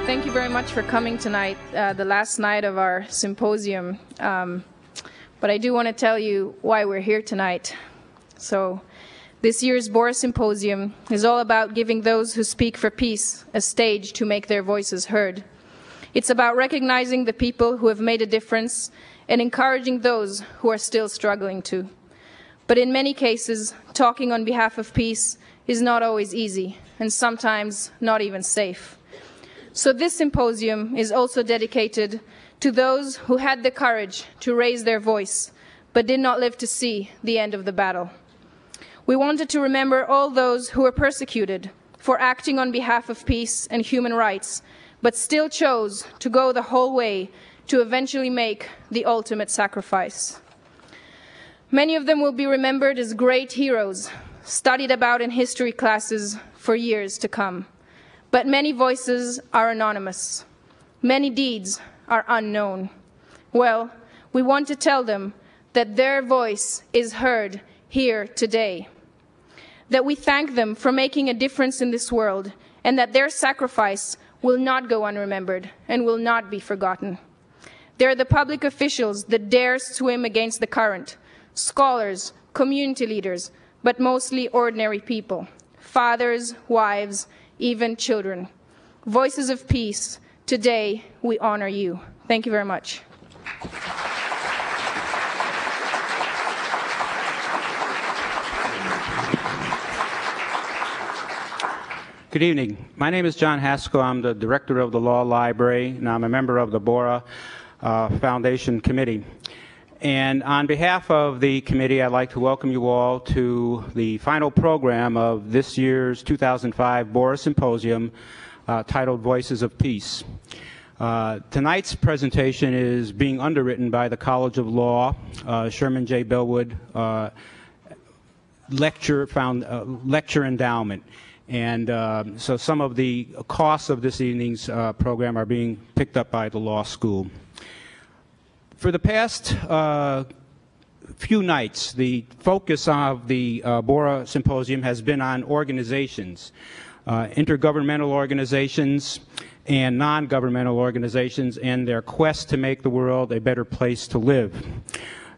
Thank you very much for coming tonight, the last night of our symposium. But I do want to tell you why we're here tonight. So this year's Borah Symposium is all about giving those who speak for peace a stage to make their voices heard. It's about recognizing the people who have made a difference and encouraging those who are still struggling to. But in many cases, talking on behalf of peace is not always easy, and sometimes not even safe. So this symposium is also dedicated to those who had the courage to raise their voice, but did not live to see the end of the battle. We wanted to remember all those who were persecuted for acting on behalf of peace and human rights, but still chose to go the whole way to eventually make the ultimate sacrifice. Many of them will be remembered as great heroes, studied about in history classes for years to come. But many voices are anonymous. Many deeds are unknown. Well, we want to tell them that their voice is heard here today. That we thank them for making a difference in this world, and that their sacrifice will not go unremembered and will not be forgotten. They're the public officials that dare swim against the current, scholars, community leaders, but mostly ordinary people, fathers, wives, even children. Voices of peace, today we honor you. Thank you very much. Good evening. My name is John Haskell. I'm the director of the Law Library, and I'm a member of the Borah Foundation Committee. And on behalf of the committee, I'd like to welcome you all to the final program of this year's 2005 Borah Symposium titled Voices of Peace. Tonight's presentation is being underwritten by the College of Law, Sherman J. Bellwood Lecture Endowment. And so some of the costs of this evening's program are being picked up by the law school. For the past few nights, the focus of the Borah Symposium has been on organizations, intergovernmental organizations and non-governmental organizations, and their quest to make the world a better place to live.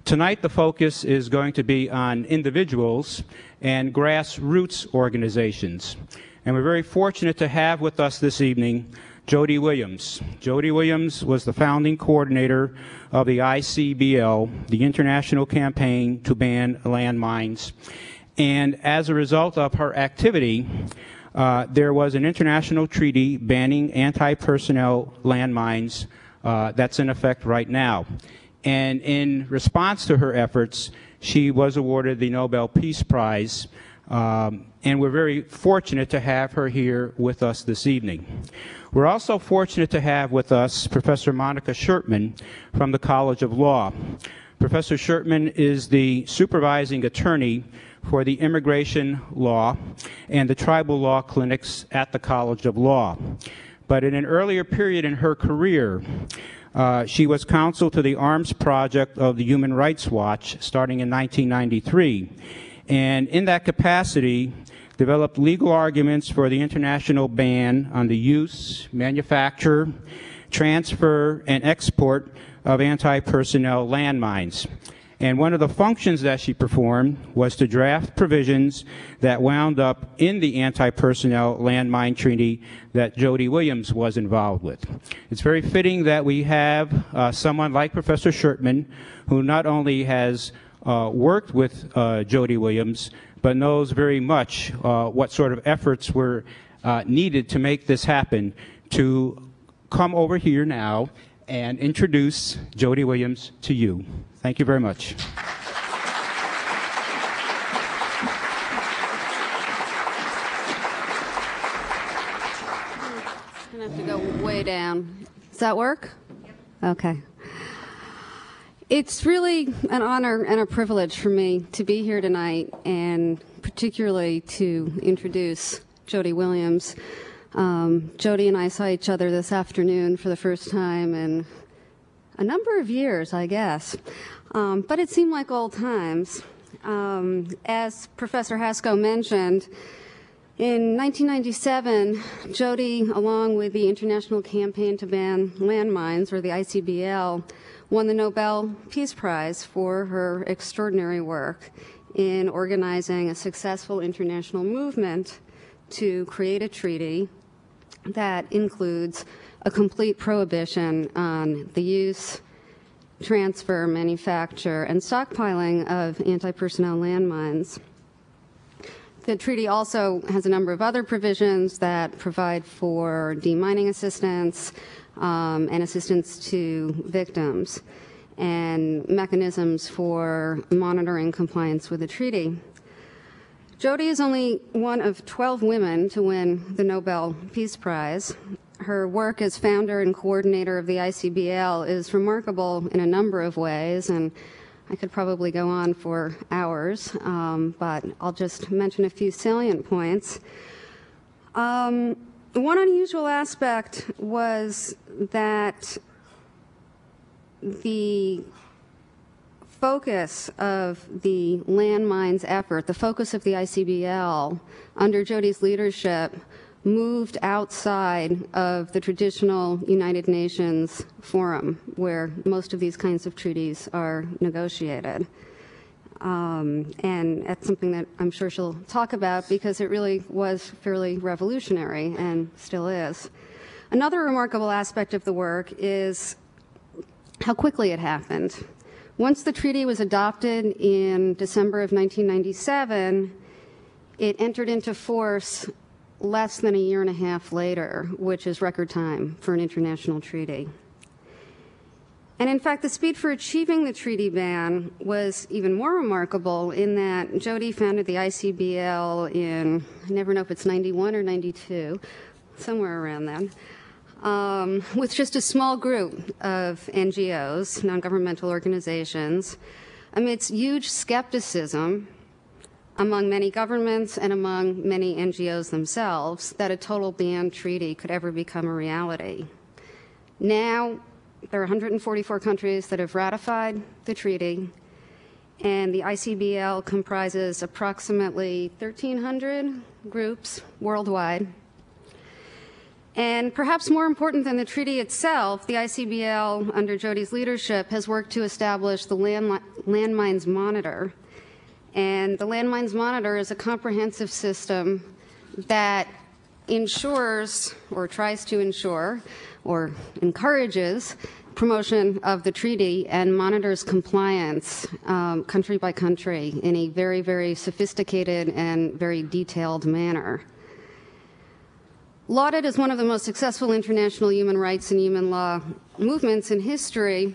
Tonight, the focus is going to be on individuals and grassroots organizations. And we're very fortunate to have with us this evening Jody Williams. Jody Williams was the founding coordinator of the ICBL, the International Campaign to Ban Landmines. And as a result of her activity, there was an international treaty banning anti-personnel landmines that's in effect right now. And in response to her efforts, she was awarded the Nobel Peace Prize. And we're very fortunate to have her here with us this evening. We're also fortunate to have with us Professor Monica Schertman from the College of Law. Professor Schertman is the supervising attorney for the immigration law and the tribal law clinics at the College of Law. But in an earlier period in her career, she was counsel to the Arms Project of the Human Rights Watch starting in 1993. And in that capacity, developed legal arguments for the international ban on the use, manufacture, transfer, and export of anti-personnel landmines. And one of the functions that she performed was to draft provisions that wound up in the anti-personnel landmine treaty that Jody Williams was involved with. It's very fitting that we have someone like Professor Schertman, who not only has worked with Jody Williams, but knows very much what sort of efforts were needed to make this happen, to come over here now and introduce Jody Williams to you. Thank you very much. I'm going to have to go way down. Does that work? Okay. It's really an honor and a privilege for me to be here tonight, and particularly to introduce Jody Williams. Jody and I saw each other this afternoon for the first time in a number of years, I guess. But it seemed like old times. As Professor Haskell mentioned, In 1997, Jody, along with the International Campaign to Ban Landmines, or the ICBL, won the Nobel Peace Prize for her extraordinary work in organizing a successful international movement to create a treaty that includes a complete prohibition on the use, transfer, manufacture, and stockpiling of anti-personnel landmines. The treaty also has a number of other provisions that provide for demining assistance and assistance to victims, and mechanisms for monitoring compliance with the treaty. Jody is only one of 12 women to win the Nobel Peace Prize. Her work as founder and coordinator of the ICBL is remarkable in a number of ways, and I could probably go on for hours, but I'll just mention a few salient points. One unusual aspect was that the focus of the landmines effort, the focus of the ICBL under Jody's leadership, moved outside of the traditional United Nations forum where most of these kinds of treaties are negotiated. And that's something that I'm sure she'll talk about because it really was fairly revolutionary and still is. Another remarkable aspect of the work is how quickly it happened. Once the treaty was adopted in December of 1997, it entered into force less than a year and a half later, which is record time for an international treaty. And in fact, the speed for achieving the treaty ban was even more remarkable in that Jody founded the ICBL in, I never know if it's 91 or 92, somewhere around then, with just a small group of NGOs, non-governmental organizations, amidst huge skepticism among many governments and among many NGOs themselves that a total ban treaty could ever become a reality. Now, there are 144 countries that have ratified the treaty, and the ICBL comprises approximately 1,300 groups worldwide. And perhaps more important than the treaty itself, the ICBL, under Jody's leadership, has worked to establish the Landmines Monitor. And the Landmines Monitor is a comprehensive system that ensures, or tries to ensure, or encourages promotion of the treaty and monitors compliance country by country in a very, very sophisticated and very detailed manner. Lauded as one of the most successful international human rights and human law movements in history,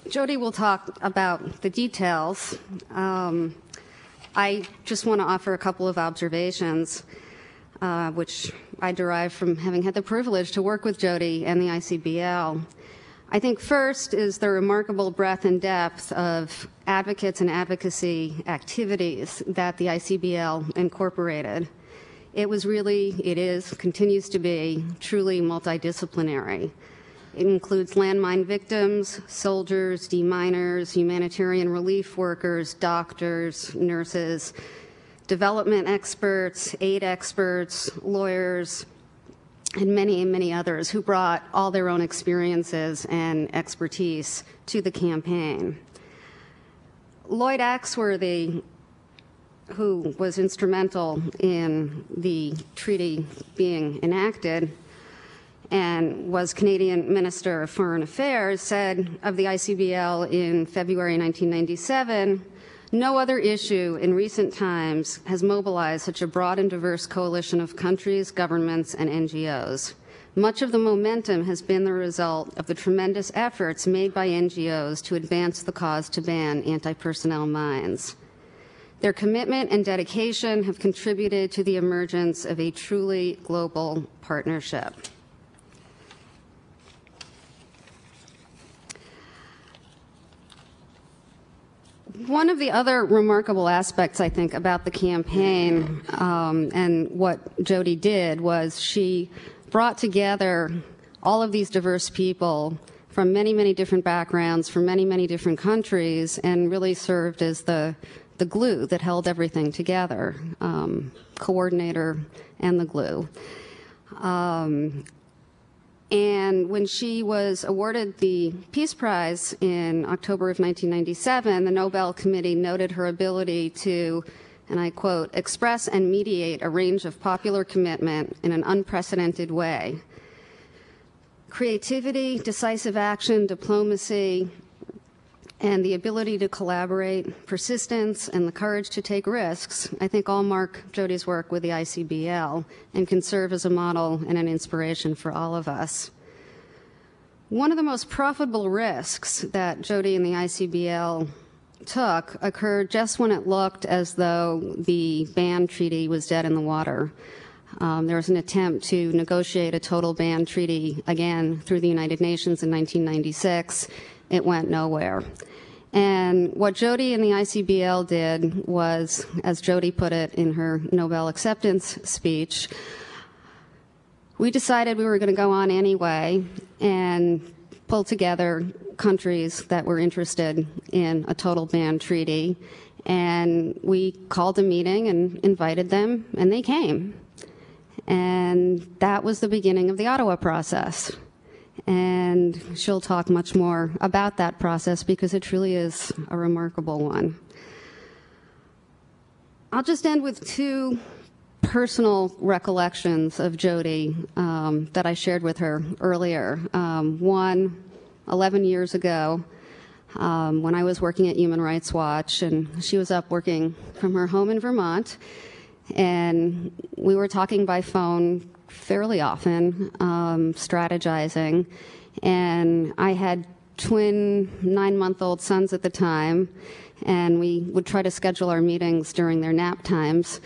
Jody will talk about the details. I just want to offer a couple of observations, which I derive from having had the privilege to work with Jody and the ICBL. I think first is the remarkable breadth and depth of advocates and advocacy activities that the ICBL incorporated. It was really, it is, continues to be truly multidisciplinary. It includes landmine victims, soldiers, deminers, humanitarian relief workers, doctors, nurses, development experts, aid experts, lawyers, and many others who brought all their own experiences and expertise to the campaign. Lloyd Axworthy, who was instrumental in the treaty being enacted, and was Canadian Minister of Foreign Affairs, said of the ICBL in February 1997, "No other issue in recent times has mobilized such a broad and diverse coalition of countries, governments, and NGOs. Much of the momentum has been the result of the tremendous efforts made by NGOs to advance the cause to ban anti-personnel mines. Their commitment and dedication have contributed to the emergence of a truly global partnership." One of the other remarkable aspects, I think, about the campaign and what Jody did was she brought together all of these diverse people from many, many different backgrounds, from many, many different countries, and really served as the glue that held everything together, coordinator and the glue. And when she was awarded the Peace Prize in October of 1997, the Nobel Committee noted her ability to, and I quote, express and mediate a range of popular commitment in an unprecedented way. Creativity, decisive action, diplomacy, and the ability to collaborate, persistence, and the courage to take risks, I think all mark Jody's work with the ICBL and can serve as a model and an inspiration for all of us. One of the most profitable risks that Jody and the ICBL took occurred just when it looked as though the ban treaty was dead in the water. There was an attempt to negotiate a total ban treaty again through the United Nations in 1996. It went nowhere. And what Jody and the ICBL did was, as Jody put it in her Nobel acceptance speech, we decided we were going to go on anyway and pull together countries that were interested in a total ban treaty. And we called a meeting and invited them, and they came. And that was the beginning of the Ottawa process. And she'll talk much more about that process because it truly is a remarkable one. I'll just end with two personal recollections of Jody that I shared with her earlier. One, 11 years ago, when I was working at Human Rights Watch, and she was up working from her home in Vermont, and we were talking by phone fairly often, strategizing, and I had twin 9-month-old sons at the time, and we would try to schedule our meetings during their nap times,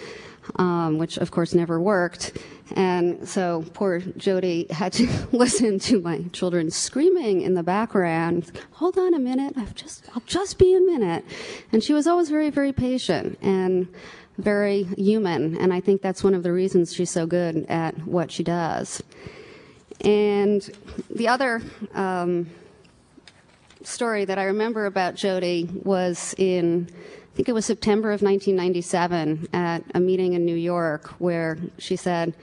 which of course never worked. And so poor Jody had to listen to my children screaming in the background, "Hold on a minute, I'll just be a minute." And she was always very, very patient and very human, and I think that's one of the reasons she's so good at what she does. And the other story that I remember about Jody was in, I think it was September of 1997 at a meeting in New York where she said,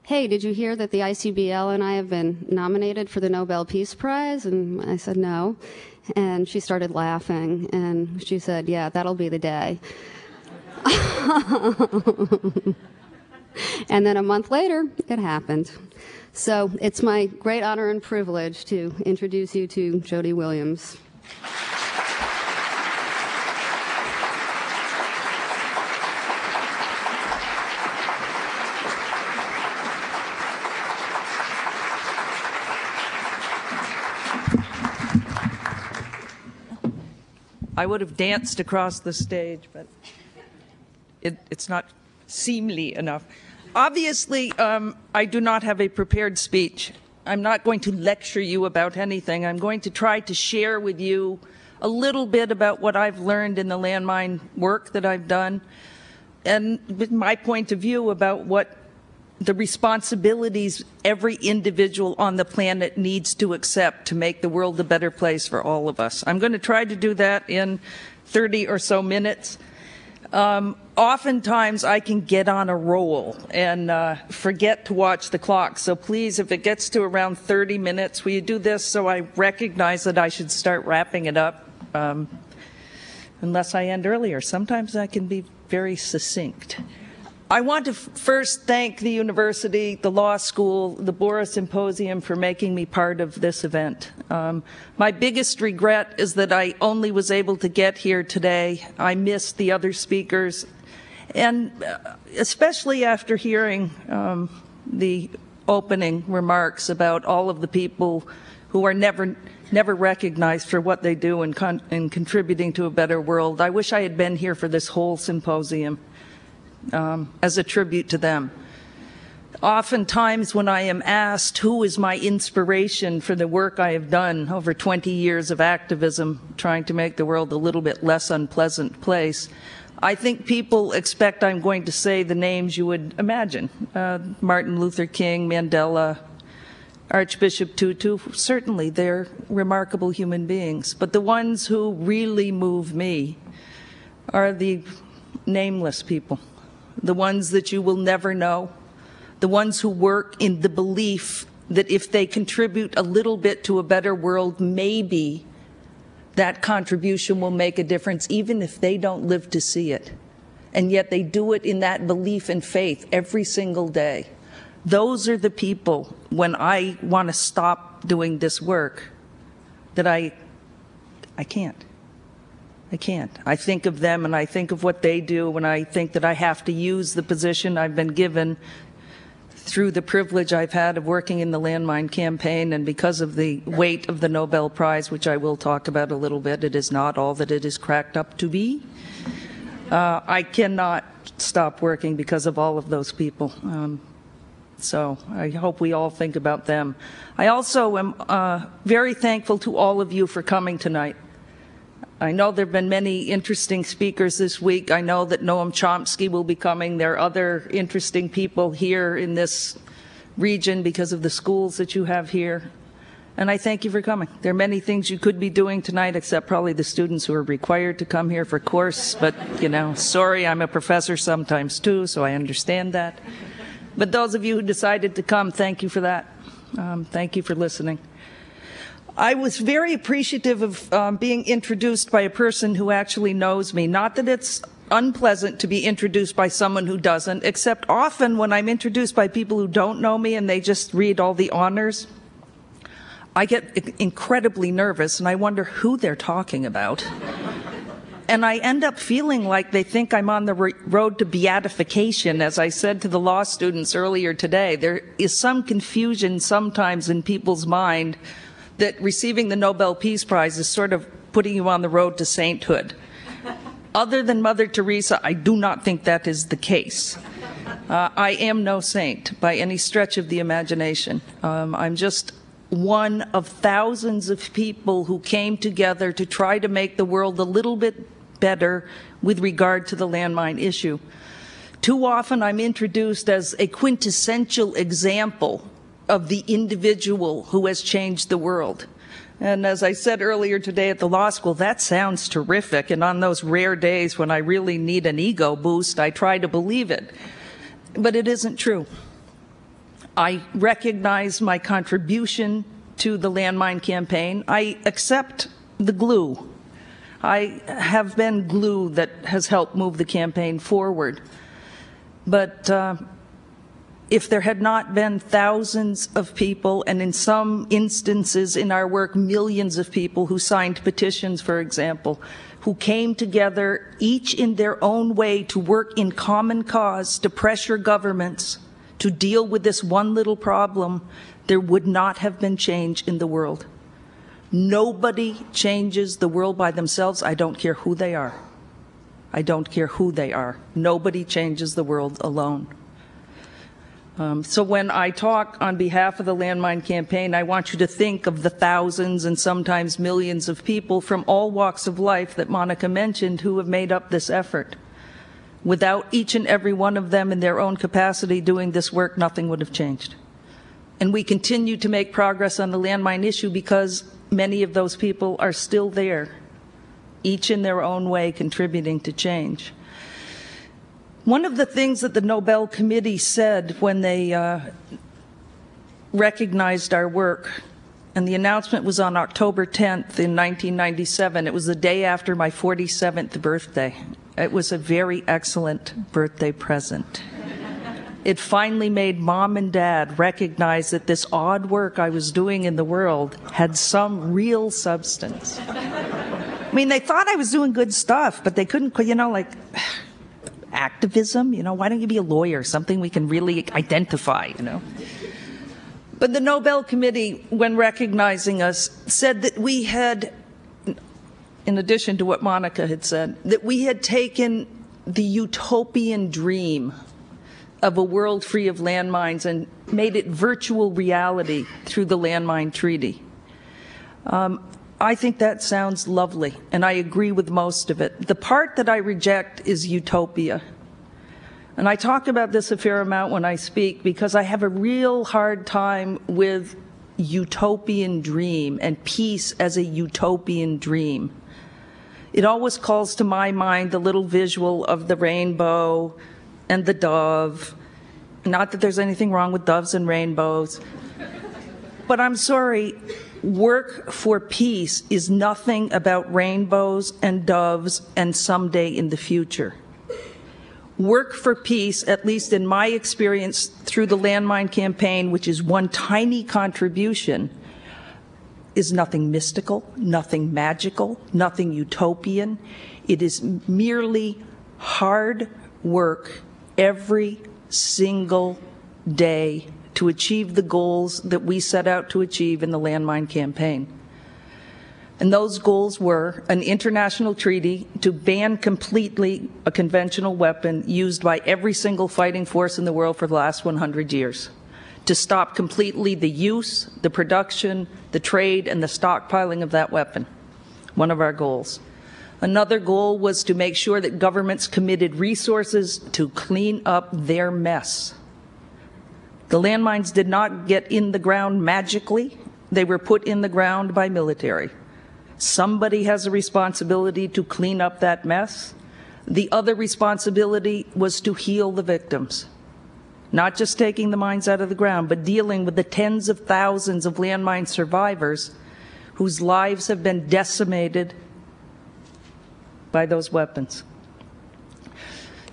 "Hey, did you hear that the ICBL and I have been nominated for the Nobel Peace Prize?" And I said, "No." And she started laughing, and she said, "Yeah, that'll be the day." And then a month later, it happened. So it's my great honor and privilege to introduce you to Jody Williams. I would have danced across the stage, but it's not seemly enough. Obviously, I do not have a prepared speech. I'm not going to lecture you about anything. I'm going to try to share with you a little bit about what I've learned in the landmine work that I've done, and with my point of view about what the responsibilities every individual on the planet needs to accept to make the world a better place for all of us. I'm going to try to do that in 30 or so minutes. Oftentimes I can get on a roll and forget to watch the clock. So please, if it gets to around 30 minutes, will you do this so I recognize that I should start wrapping it up, unless I end earlier. Sometimes I can be very succinct. I want to first thank the university, the law school, the Borah Symposium for making me part of this event. My biggest regret is that I only was able to get here today. I missed the other speakers, and especially after hearing the opening remarks about all of the people who are never recognized for what they do in contributing to a better world. I wish I had been here for this whole symposium. As a tribute to them. Oftentimes when I am asked who is my inspiration for the work I have done over 20 years of activism trying to make the world a little bit less unpleasant place, I think people expect I'm going to say the names you would imagine. Martin Luther King, Mandela, Archbishop Tutu, certainly they're remarkable human beings, but the ones who really move me are the nameless people, the ones that you will never know, the ones who work in the belief that if they contribute a little bit to a better world, maybe that contribution will make a difference, even if they don't live to see it. And yet they do it in that belief and faith every single day. Those are the people, when I want to stop doing this work, that I can't. I can't. I think of them and I think of what they do, and I think that I have to use the position I've been given through the privilege I've had of working in the landmine campaign, and because of the weight of the Nobel Prize, which I will talk about a little bit. It is not all that it is cracked up to be. I cannot stop working because of all of those people. So I hope we all think about them. I also am very thankful to all of you for coming tonight. I know there have been many interesting speakers this week. I know that Noam Chomsky will be coming. There are other interesting people here in this region because of the schools that you have here. And I thank you for coming. There are many things you could be doing tonight, except probably the students who are required to come here for course. But, you know, sorry, I'm a professor sometimes too, so I understand that. But those of you who decided to come, thank you for that. Thank you for listening. I was very appreciative of being introduced by a person who actually knows me. Not that it's unpleasant to be introduced by someone who doesn't, except often when I'm introduced by people who don't know me and they just read all the honors, I get incredibly nervous and I wonder who they're talking about. And I end up feeling like they think I'm on the road to beatification. As I said to the law students earlier today, there is some confusion sometimes in people's mind that receiving the Nobel Peace Prize is sort of putting you on the road to sainthood. Other than Mother Teresa, I do not think that is the case. I am no saint by any stretch of the imagination. I'm just one of thousands of people who came together to try to make the world a little bit better with regard to the landmine issue. Too often I'm introduced as a quintessential example of the individual who has changed the world. And as I said earlier today at the law school, that sounds terrific. And on those rare days when I really need an ego boost, I try to believe it. But it isn't true. I recognize my contribution to the landmine campaign. I accept the glue. I have been glue that has helped move the campaign forward. But if there had not been thousands of people, and in some instances in our work, millions of people who signed petitions, for example, who came together, each in their own way, to work in common cause, to pressure governments, to deal with this one little problem, there would not have been change in the world. Nobody changes the world by themselves. I don't care who they are. I don't care who they are. Nobody changes the world alone. So when I talk on behalf of the landmine campaign, I want you to think of the thousands and sometimes millions of people from all walks of life that Monica mentioned who have made up this effort. Without each and every one of them in their own capacity doing this work, nothing would have changed. And we continue to make progress on the landmine issue because many of those people are still there, each in their own way contributing to change. One of the things that the Nobel Committee said when they recognized our work, and the announcement was on October 10th in 1997. It was the day after my 47th birthday. It was a very excellent birthday present. It finally made Mom and Dad recognize that this odd work I was doing in the world had some real substance. I mean, they thought I was doing good stuff, but they couldn't, you know, like activism, you know, why don't you be a lawyer, something we can really identify, you know. But the Nobel Committee, when recognizing us, said that we had, in addition to what Monica had said, that we had taken the utopian dream of a world free of landmines and made it virtual reality through the Landmine Treaty. I think that sounds lovely, and I agree with most of it. The part that I reject is utopia. And I talk about this a fair amount when I speak because I have a real hard time with utopian dream and peace as a utopian dream. It always calls to my mind the little visual of the rainbow and the dove. Not that there's anything wrong with doves and rainbows, but I'm sorry, work for peace is nothing about rainbows and doves and someday in the future. Work for peace, at least in my experience through the landmine campaign, which is one tiny contribution, is nothing mystical, nothing magical, nothing utopian. It is merely hard work every single day to achieve the goals that we set out to achieve in the landmine campaign. And those goals were an international treaty to ban completely a conventional weapon used by every single fighting force in the world for the last 100 years, to stop completely the use, the production, the trade, and the stockpiling of that weapon, one of our goals. Another goal was to make sure that governments committed resources to clean up their mess. The landmines did not get in the ground magically. They were put in the ground by military. Somebody has a responsibility to clean up that mess. The other responsibility was to heal the victims. Not just taking the mines out of the ground, but dealing with the tens of thousands of landmine survivors whose lives have been decimated by those weapons.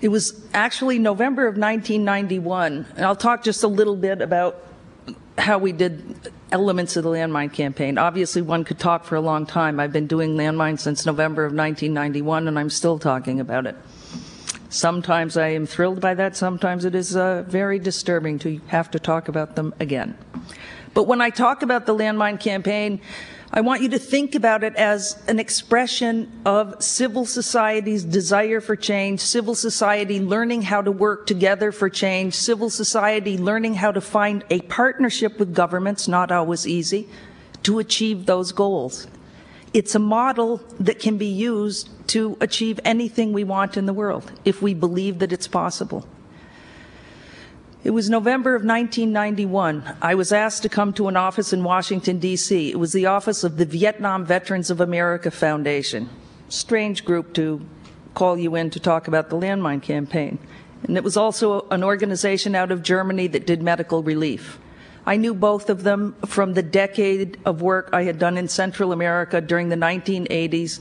It was actually November of 1991, and I'll talk just a little bit about how we did elements of the landmine campaign. Obviously, one could talk for a long time. I've been doing landmines since November of 1991, and I'm still talking about it. Sometimes I am thrilled by that. Sometimes it is very disturbing to have to talk about them again. But when I talk about the landmine campaign, I want you to think about it as an expression of civil society's desire for change, civil society learning how to work together for change, civil society learning how to find a partnership with governments, not always easy, to achieve those goals. It's a model that can be used to achieve anything we want in the world, if we believe that it's possible. It was November of 1991. I was asked to come to an office in Washington, D.C. It was the office of the Vietnam Veterans of America Foundation. Strange group to call you in to talk about the landmine campaign. And it was also an organization out of Germany that did medical relief. I knew both of them from the decade of work I had done in Central America during the 1980s,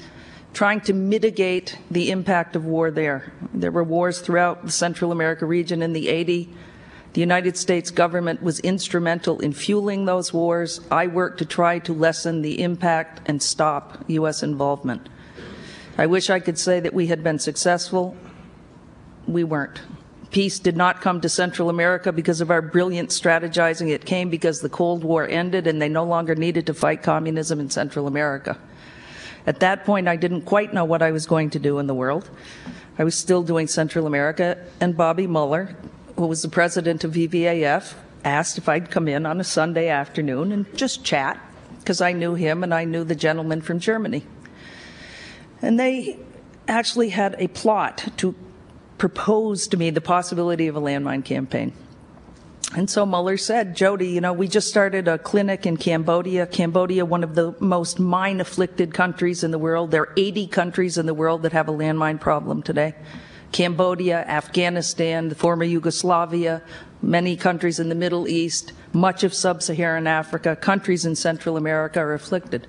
trying to mitigate the impact of war there. There were wars throughout the Central America region in the 80s. The United States government was instrumental in fueling those wars. I worked to try to lessen the impact and stop U.S. involvement. I wish I could say that we had been successful. We weren't. Peace did not come to Central America because of our brilliant strategizing. It came because the Cold War ended and they no longer needed to fight communism in Central America. At that point, I didn't quite know what I was going to do in the world. I was still doing Central America, and Bobby Mueller, who was the president of VVAF, asked if I'd come in on a Sunday afternoon and just chat, because I knew him and I knew the gentleman from Germany. And they actually had a plot to propose to me the possibility of a landmine campaign. And so Mueller said, Jody, you know, we just started a clinic in Cambodia. Cambodia, one of the most mine-afflicted countries in the world. There are 80 countries in the world that have a landmine problem today. Cambodia, Afghanistan, the former Yugoslavia, many countries in the Middle East, much of sub-Saharan Africa, countries in Central America are afflicted.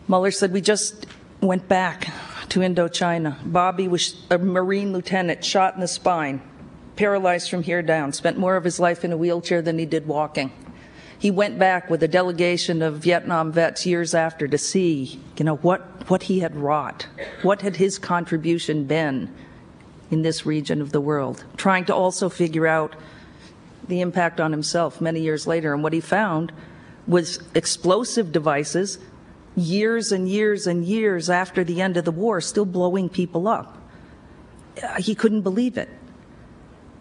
Mueller said, we just went back to Indochina. Bobby was a Marine lieutenant, shot in the spine, paralyzed from here down, spent more of his life in a wheelchair than he did walking. He went back with a delegation of Vietnam vets years after to see, you know, what he had wrought, what had his contribution been in this region of the world, trying to also figure out the impact on himself many years later. And what he found was explosive devices years and years and years after the end of the war still blowing people up. He couldn't believe it.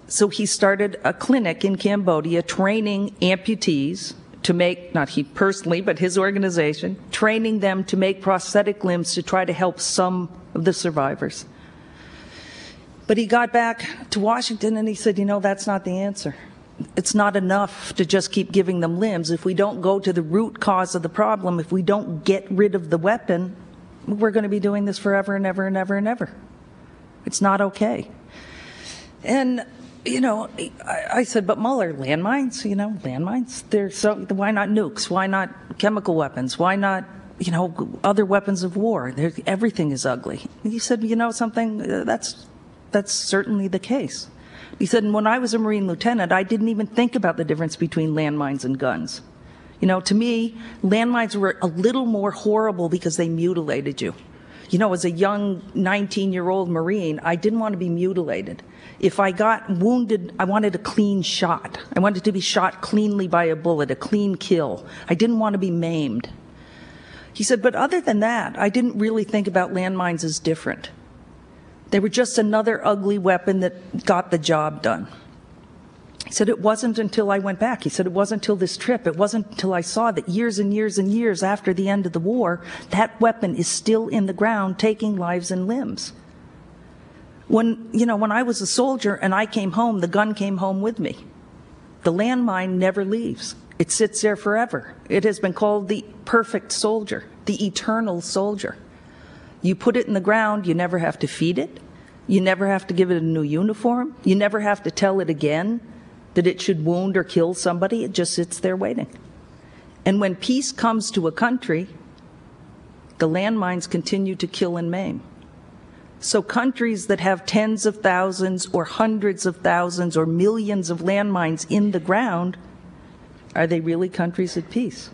So he started a clinic in Cambodia training amputees to make, not he personally, but his organization, training them to make prosthetic limbs to try to help some of the survivors. But he got back to Washington and he said, you know, that's not the answer. it's not enough to just keep giving them limbs. If we don't go to the root cause of the problem, if we don't get rid of the weapon, we're going to be doing this forever and ever and ever and ever. It's not okay. And, you know, I said, but Mueller, landmines, you know, landmines, why not nukes? Why not chemical weapons? Why not, you know, other weapons of war? Everything is ugly. And he said, you know something, that's certainly the case. He said, and when I was a Marine lieutenant, I didn't even think about the difference between landmines and guns. You know, to me, landmines were a little more horrible because they mutilated you. You know, as a young 19-year-old Marine, I didn't want to be mutilated. If I got wounded, I wanted a clean shot. I wanted to be shot cleanly by a bullet, a clean kill. I didn't want to be maimed. He said, but other than that, I didn't really think about landmines as different. They were just another ugly weapon that got the job done. He said, it wasn't until I went back. He said, it wasn't until this trip. It wasn't until I saw that years and years and years after the end of the war, that weapon is still in the ground taking lives and limbs. When I was a soldier and I came home, the gun came home with me. The landmine never leaves. It sits there forever. It has been called the perfect soldier, the eternal soldier. You put it in the ground, you never have to feed it. You never have to give it a new uniform. You never have to tell it again that it should wound or kill somebody. It just sits there waiting. And when peace comes to a country, the landmines continue to kill and maim. So countries that have tens of thousands or hundreds of thousands or millions of landmines in the ground, are they really countries at peace?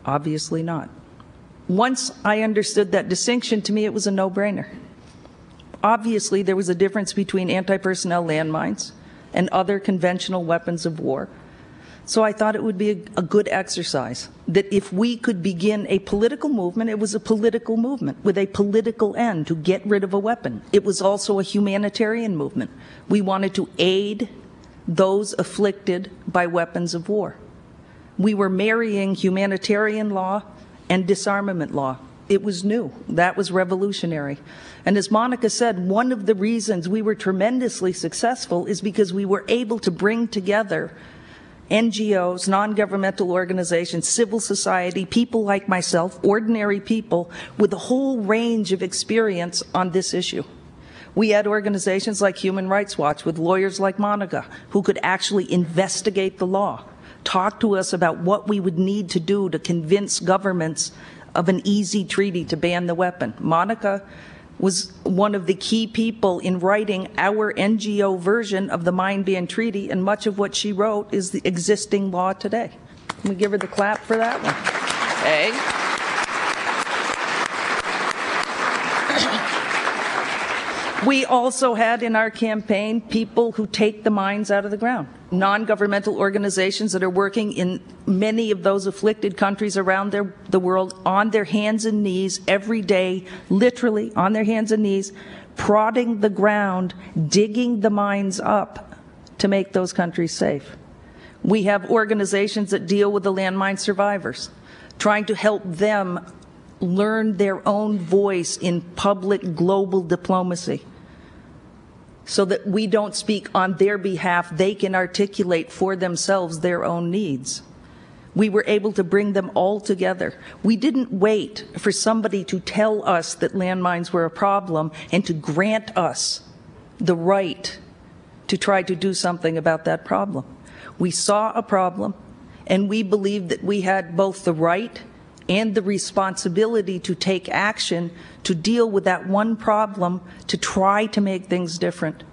Obviously not. Once I understood that distinction, to me it was a no-brainer. Obviously, there was a difference between anti-personnel landmines and other conventional weapons of war. So I thought it would be a good exercise, that if we could begin a political movement, it was a political movement with a political end to get rid of a weapon. It was also a humanitarian movement. We wanted to aid those afflicted by weapons of war. We were marrying humanitarian law and disarmament law. It was new. That was revolutionary. And as Monica said, one of the reasons we were tremendously successful is because we were able to bring together NGOs, non-governmental organizations, civil society, people like myself, ordinary people with a whole range of experience on this issue. We had organizations like Human Rights Watch with lawyers like Monica who could actually investigate the law, talk to us about what we would need to do to convince governments of an easy treaty to ban the weapon. Monica was one of the key people in writing our NGO version of the Mine Ban Treaty, and much of what she wrote is the existing law today. Can we give her the clap for that one? Okay. We also had in our campaign people who take the mines out of the ground, non-governmental organizations that are working in many of those afflicted countries around the world on their hands and knees every day, literally on their hands and knees, prodding the ground, digging the mines up to make those countries safe. We have organizations that deal with the landmine survivors, trying to help them learn their own voice in public global diplomacy, so that we don't speak on their behalf, they can articulate for themselves their own needs. We were able to bring them all together. We didn't wait for somebody to tell us that landmines were a problem and to grant us the right to try to do something about that problem. We saw a problem, and we believed that we had both the right and the responsibility to take action to deal with that one problem, to try to make things different.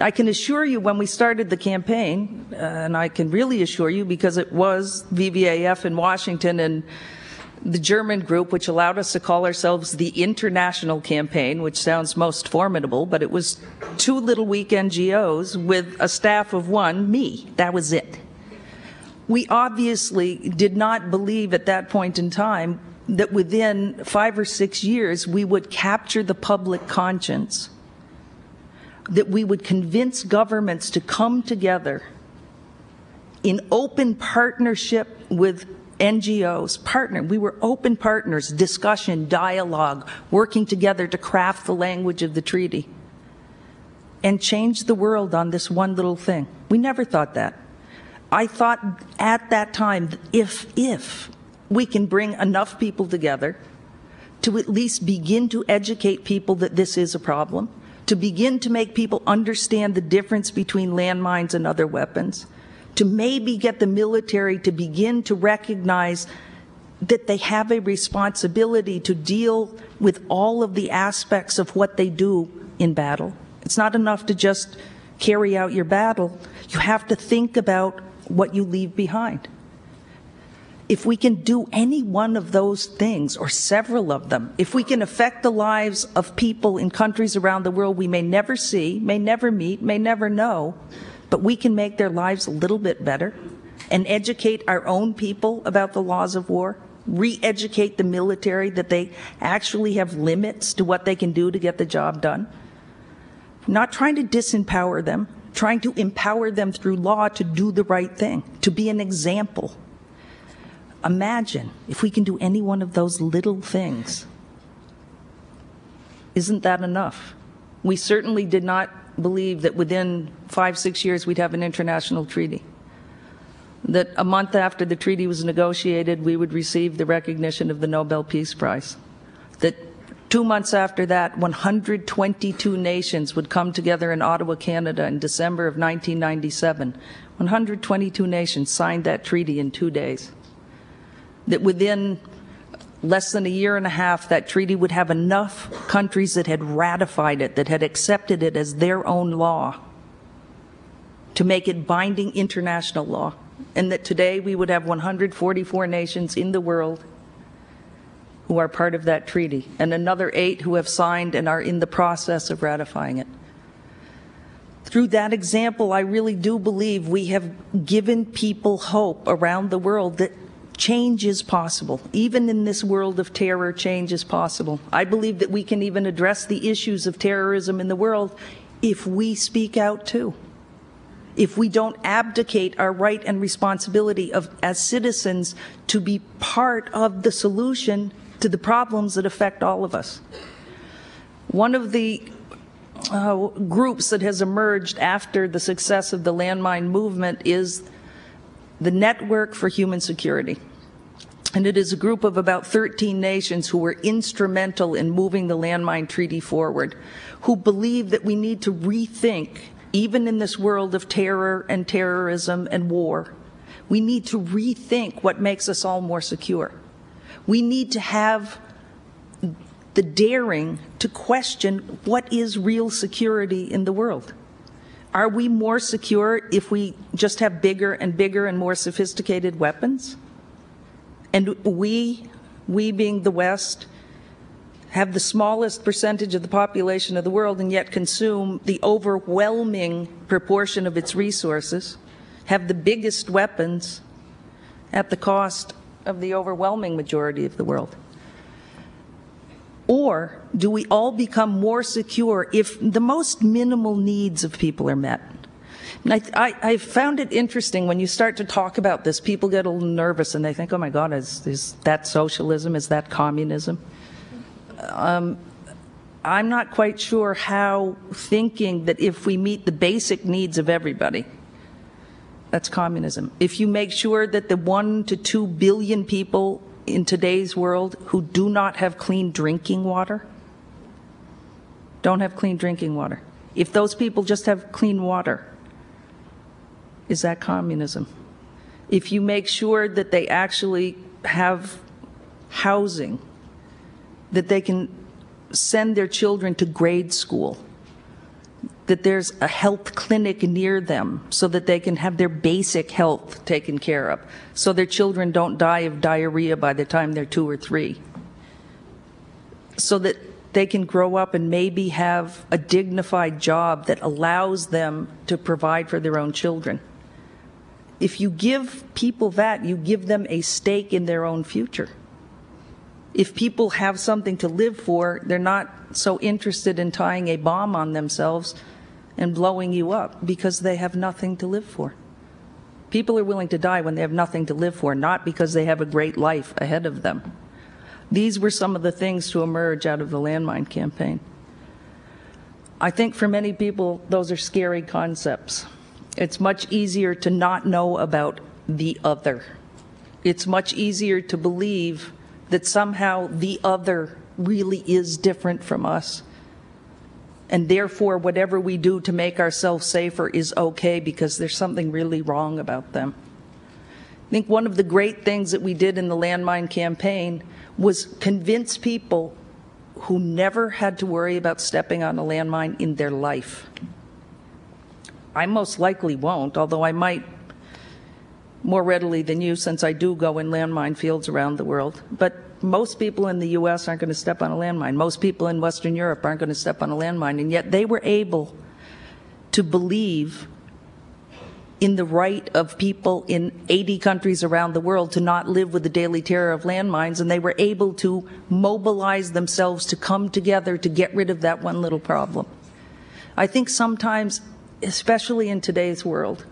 I can assure you when we started the campaign, and I can really assure you because it was VVAF in Washington and the German group, which allowed us to call ourselves the International Campaign, which sounds most formidable, but it was 2 little weak NGOs with a staff of 1, me. That was it. We obviously did not believe at that point in time that within 5 or 6 years we would capture the public conscience, that we would convince governments to come together in open partnership with NGOs. We were open partners, discussion, dialogue, working together to craft the language of the treaty. and change the world on this one little thing. We never thought that. I thought at that time, if we can bring enough people together to at least begin to educate people that this is a problem, to begin to make people understand the difference between landmines and other weapons, to maybe get the military to begin to recognize that they have a responsibility to deal with all of the aspects of what they do in battle. It's not enough to just carry out your battle. You have to think about what you leave behind. If we can do any one of those things, or several of them, if we can affect the lives of people in countries around the world we may never see, may never meet, may never know, but we can make their lives a little bit better and educate our own people about the laws of war, re-educate the military that they actually have limits to what they can do to get the job done. Not trying to disempower them, trying to empower them through law to do the right thing, to be an example. Imagine if we can do any one of those little things. Isn't that enough? We certainly did not believe that within 5-6 years we'd have an international treaty. That a month after the treaty was negotiated, we would receive the recognition of the Nobel Peace Prize. That 2 months after that, 122 nations would come together in Ottawa, Canada in December of 1997. 122 nations signed that treaty in 2 days. That within less than a year and a half, that treaty would have enough countries that had ratified it, that had accepted it as their own law, to make it binding international law. And that today we would have 144 nations in the world who are part of that treaty, and another 8 who have signed and are in the process of ratifying it. Through that example, I really do believe we have given people hope around the world that change is possible. Even in this world of terror, change is possible. I believe that we can even address the issues of terrorism in the world if we speak out too. If we don't abdicate our right and responsibility as citizens to be part of the solution to the problems that affect all of us. One of the groups that has emerged after the success of the landmine movement is the Network for Human Security. And it is a group of about 13 nations who were instrumental in moving the landmine treaty forward, who believe that we need to rethink, even in this world of terror and terrorism and war, we need to rethink what makes us all more secure. We need to have the daring to question what is real security in the world. Are we more secure if we just have bigger and bigger and more sophisticated weapons? And we being the West, have the smallest percentage of the population of the world and yet consume the overwhelming proportion of its resources, have the biggest weapons at the cost of the overwhelming majority of the world? Or do we all become more secure if the most minimal needs of people are met? And I found it interesting when you start to talk about this, people get a little nervous and they think, oh my God, is that socialism? Is that communism? I'm not quite sure how thinking that if we meet the basic needs of everybody, that's communism. If you make sure that the 1 to 2 billion people in today's world who do not have clean drinking water, don't have clean drinking water, if those people just have clean water, is that communism? If you make sure that they actually have housing, that they can send their children to grade school, that there's a health clinic near them so that they can have their basic health taken care of, so their children don't die of diarrhea by the time they're 2 or 3, so that they can grow up and maybe have a dignified job that allows them to provide for their own children. If you give people that, you give them a stake in their own future. If people have something to live for, they're not so interested in tying a bomb on themselves and blowing you up because they have nothing to live for. People are willing to die when they have nothing to live for, not because they have a great life ahead of them. These were some of the things to emerge out of the landmine campaign. I think for many people, those are scary concepts. It's much easier to not know about the other. It's much easier to believe that somehow the other really is different from us. And therefore, whatever we do to make ourselves safer is okay because there's something really wrong about them. I think one of the great things that we did in the landmine campaign was convince people who never had to worry about stepping on a landmine in their life. I most likely won't, although I might more readily than you since I do go in landmine fields around the world. But most people in the U.S. aren't going to step on a landmine. Most people in Western Europe aren't going to step on a landmine. And yet they were able to believe in the right of people in 80 countries around the world to not live with the daily terror of landmines, and they were able to mobilize themselves to come together to get rid of that one little problem. I think sometimes, especially in today's world,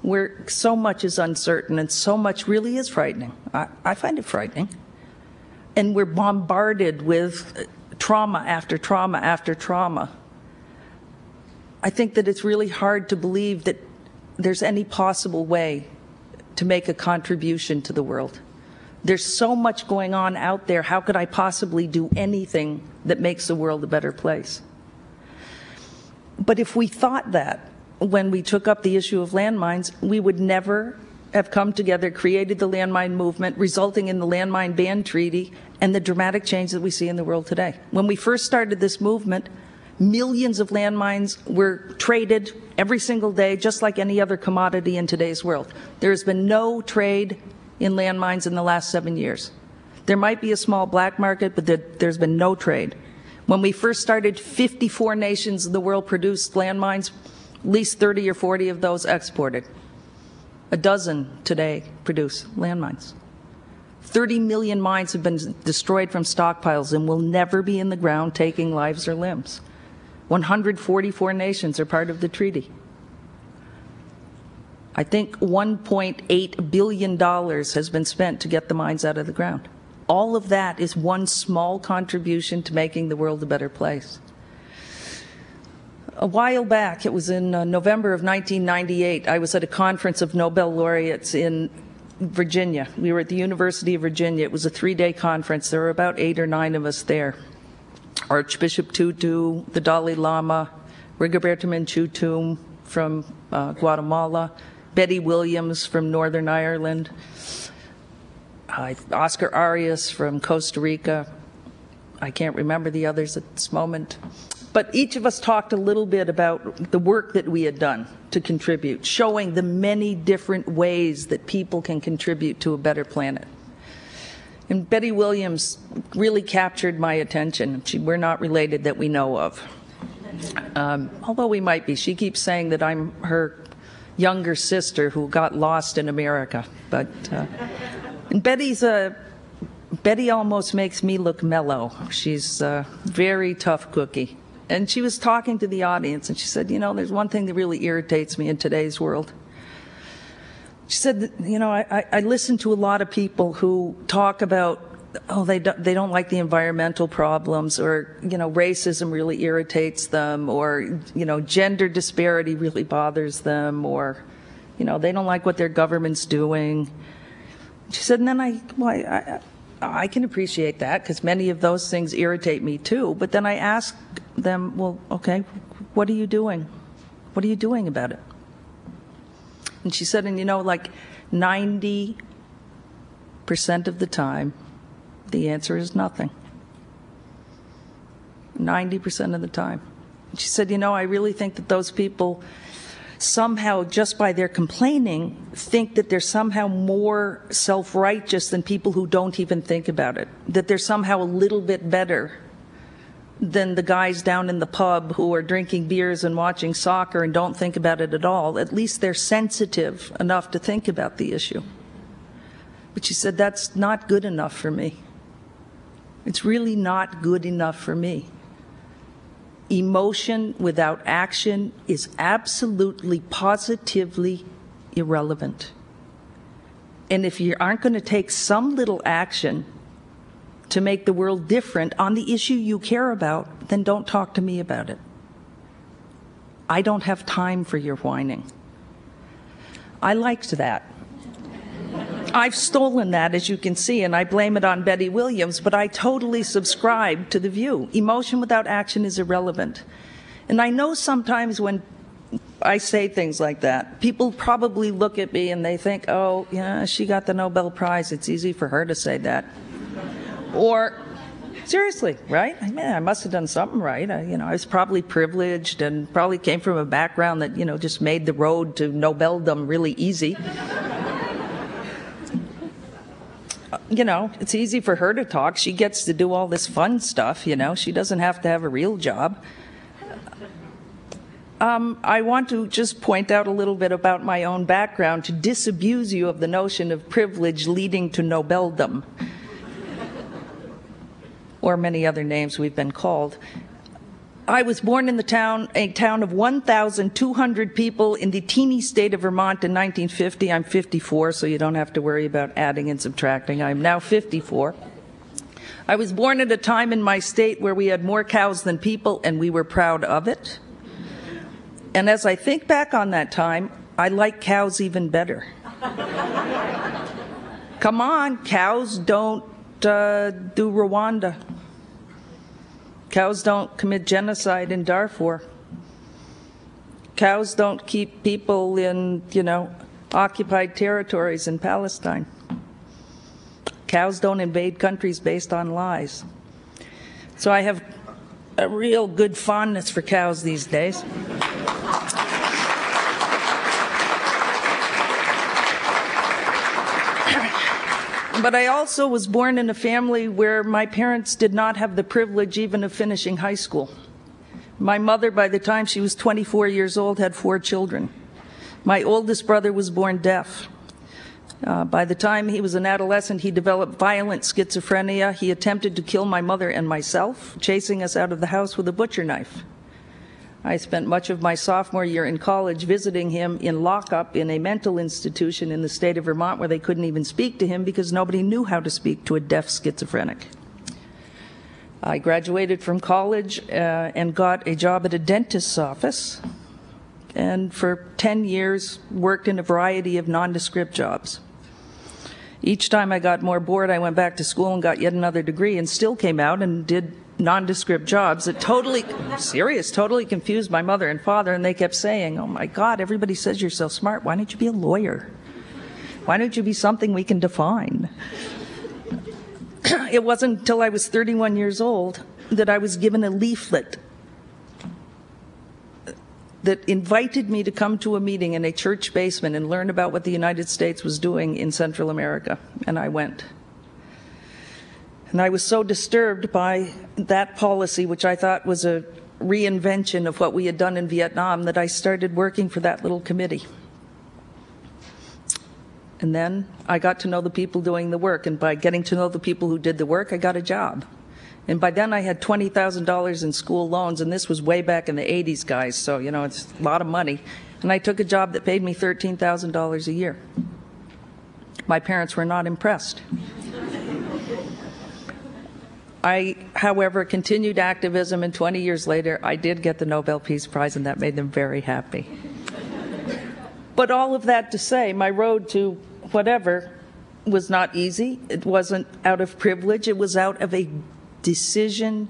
where so much is uncertain and so much really is frightening, I find it frightening, and we're bombarded with trauma after trauma after trauma, I think that it's really hard to believe that there's any possible way to make a contribution to the world. There's so much going on out there. How could I possibly do anything that makes the world a better place? But if we thought that when we took up the issue of landmines, we would never have come together, created the landmine movement, resulting in the landmine ban treaty and the dramatic change that we see in the world today. When we first started this movement, millions of landmines were traded every single day, just like any other commodity in today's world. There has been no trade in landmines in the last 7 years. There might be a small black market, but there's been no trade. When we first started, 54 nations in the world produced landmines, at least 30 or 40 of those exported. A dozen today produce landmines. 30 million mines have been destroyed from stockpiles and will never be in the ground taking lives or limbs. 144 nations are part of the treaty. I think $1.8 billion has been spent to get the mines out of the ground. All of that is one small contribution to making the world a better place. A while back, it was in November of 1998, I was at a conference of Nobel laureates in Virginia. We were at the University of Virginia. It was a 3-day conference. There were about 8 or 9 of us there. Archbishop Tutu, the Dalai Lama, Rigoberta Menchú from Guatemala, Betty Williams from Northern Ireland, Oscar Arias from Costa Rica. I can't remember the others at this moment. But each of us talked a little bit about the work that we had done to contribute, showing the many different ways that people can contribute to a better planet. And Betty Williams really captured my attention. We're not related that we know of. Although we might be. She keeps saying that I'm her younger sister who got lost in America. But and Betty almost makes me look mellow. She's a very tough cookie. And she was talking to the audience, and she said, you know, there's one thing that really irritates me in today's world. She said, you know, I listen to a lot of people who talk about, oh, they don't like the environmental problems, or, you know, racism really irritates them, or, you know, gender disparity really bothers them, or, you know, they don't like what their government's doing. She said, and then I can appreciate that because many of those things irritate me too. But then I asked them, well, okay, what are you doing? What are you doing about it? And she said, and you know, like 90% of the time, the answer is nothing. 90% of the time. And she said, you know, I really think that those people somehow, just by their complaining, think that they're somehow more self-righteous than people who don't even think about it, that they're somehow a little bit better than the guys down in the pub who are drinking beers and watching soccer and don't think about it at all. At least they're sensitive enough to think about the issue. But she said, that's not good enough for me. It's really not good enough for me. Emotion without action is absolutely, positively irrelevant. And if you aren't going to take some little action to make the world different on the issue you care about, then don't talk to me about it. I don't have time for your whining. I liked that. I've stolen that, as you can see, and I blame it on Betty Williams, but I totally subscribe to the view. Emotion without action is irrelevant. And I know sometimes when I say things like that, people probably look at me and they think, oh, yeah, she got the Nobel Prize. It's easy for her to say that. Or, seriously, right? I mean, I must have done something right. I was probably privileged and probably came from a background that, just made the road to Nobeldom really easy. It's easy for her to talk. She gets to do all this fun stuff, She doesn't have to have a real job. I want to just point out a little bit about my own background to disabuse you of the notion of privilege leading to Nobeldom, or many other names we've been called. I was born in a town of 1,200 people in the teeny state of Vermont in 1950. I'm 54, so you don't have to worry about adding and subtracting. I'm now 54. I was born at a time in my state where we had more cows than people, and we were proud of it. And as I think back on that time, I like cows even better. Come on, cows don't do Rwanda. Cows don't commit genocide in Darfur. Cows don't keep people in, occupied territories in Palestine. Cows don't invade countries based on lies. So I have a real good fondness for cows these days. But I also was born in a family where my parents did not have the privilege even of finishing high school. My mother, by the time she was 24 years old, had 4 children. My oldest brother was born deaf. By the time he was an adolescent, he developed violent schizophrenia. He attempted to kill my mother and myself, chasing us out of the house with a butcher knife. I spent much of my sophomore year in college visiting him in lockup in a mental institution in the state of Vermont where they couldn't even speak to him because nobody knew how to speak to a deaf schizophrenic. I graduated from college and got a job at a dentist's office, and for 10 years worked in a variety of nondescript jobs. Each time I got more bored, I went back to school and got yet another degree and still came out and did nondescript jobs that totally confused my mother and father, and they kept saying, oh my God, everybody says you're so smart. Why don't you be a lawyer? Why don't you be something we can define? It wasn't until I was 31 years old that I was given a leaflet that invited me to come to a meeting in a church basement and learn about what the United States was doing in Central America, and I went. And I was so disturbed by that policy, which I thought was a reinvention of what we had done in Vietnam, that I started working for that little committee. And then I got to know the people doing the work, and by getting to know the people who did the work, I got a job. And by then I had $20,000 in school loans, and this was way back in the 80s, guys, so, it's a lot of money. And I took a job that paid me $13,000 a year. My parents were not impressed. I, however, continued activism, and 20 years later, I did get the Nobel Peace Prize, and that made them very happy. But all of that to say, my road to whatever was not easy. It wasn't out of privilege. It was out of a decision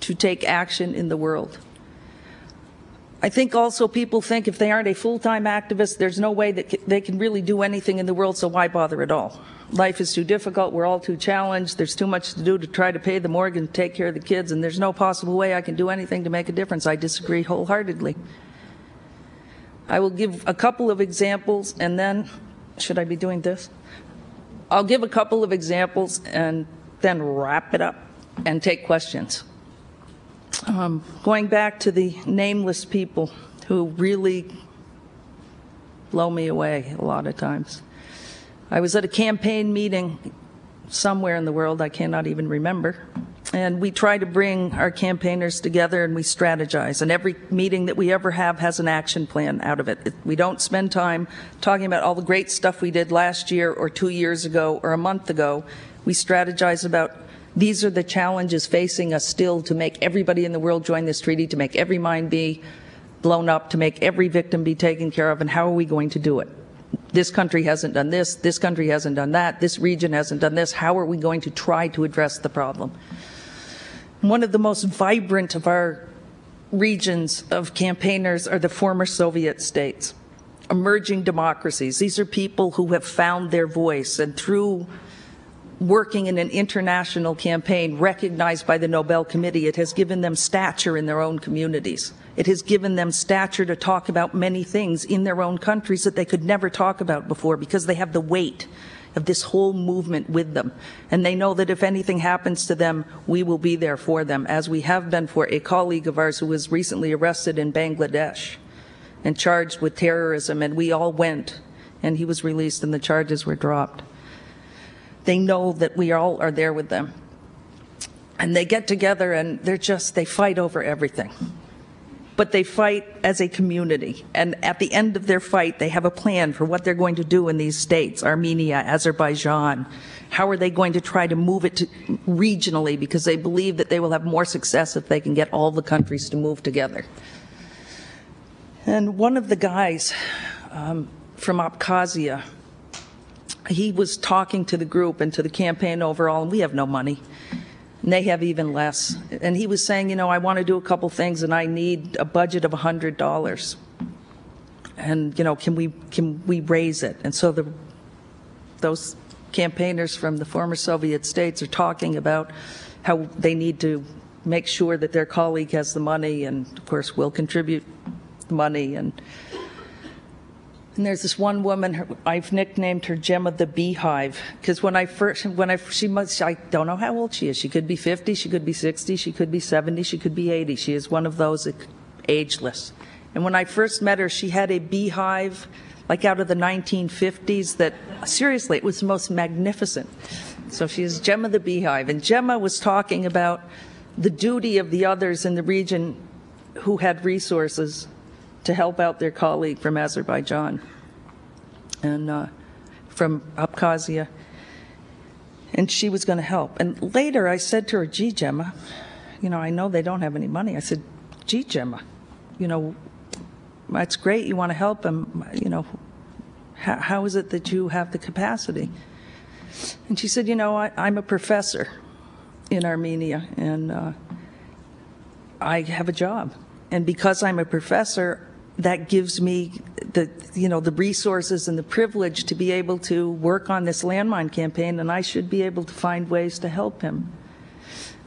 to take action in the world. I think also people think if they aren't a full-time activist, there's no way that they can really do anything in the world, so why bother at all? Life is too difficult, we're all too challenged, there's too much to do to try to pay the mortgage and take care of the kids, and there's no possible way I can do anything to make a difference. I disagree wholeheartedly. I will give a couple of examples, and then, should I be doing this? I'll give a couple of examples and then wrap it up and take questions. Going back to the nameless people who really blow me away a lot of times. I was at a campaign meeting somewhere in the world, I cannot even remember, and we try to bring our campaigners together and we strategize, and every meeting that we ever have has an action plan out of it. We don't spend time talking about all the great stuff we did last year or 2 years ago or a month ago. We strategize about these are the challenges facing us still to make everybody in the world join this treaty, to make every mind be blown up to make every victim be taken care of, and how are we going to do it? This country hasn't done this country hasn't done that, this region hasn't done this. How are we going to try to address the problem? One of the most vibrant of our regions of campaigners are the former Soviet states, emerging democracies. These are people who have found their voice, and through working in an international campaign recognized by the Nobel Committee, it has given them stature in their own communities. It has given them stature to talk about many things in their own countries that they could never talk about before, because they have the weight of this whole movement with them. And they know that if anything happens to them, we will be there for them, as we have been for a colleague of ours who was recently arrested in Bangladesh and charged with terrorism, and we all went, and he was released and the charges were dropped. They know that we all are there with them. And they get together and they fight over everything. But they fight as a community. And at the end of their fight, they have a plan for what they're going to do in these states, Armenia, Azerbaijan. How are they going to try to move it regionally, because they believe that they will have more success if they can get all the countries to move together. And one of the guys from Abkhazia, he was talking to the group and to the campaign overall, and we have no money, and they have even less. And he was saying, you know, I want to do a couple things, and I need a budget of $100. And, you know, can we raise it? And so those campaigners from the former Soviet states are talking about how they need to make sure that their colleague has the money, and of course will contribute the money. And there's this one woman, I've nicknamed her Gemma the Beehive, because I don't know how old she is. She could be 50, she could be 60, she could be 70, she could be 80. She is one of those ageless. And when I first met her, she had a beehive like out of the 1950s that, seriously, it was the most magnificent. So she is Gemma the Beehive. And Gemma was talking about the duty of the others in the region who had resources to help out their colleague from Azerbaijan and from Abkhazia. And she was going to help. And later I said to her, gee, Gemma, you know, I know they don't have any money. I said, gee, Gemma, you know, that's great, you want to help them, you know, how is it that you have the capacity? And she said, you know, I'm a professor in Armenia, and I have a job. And because I'm a professor, that gives me the resources and the privilege to be able to work on this landmine campaign, and I should be able to find ways to help him.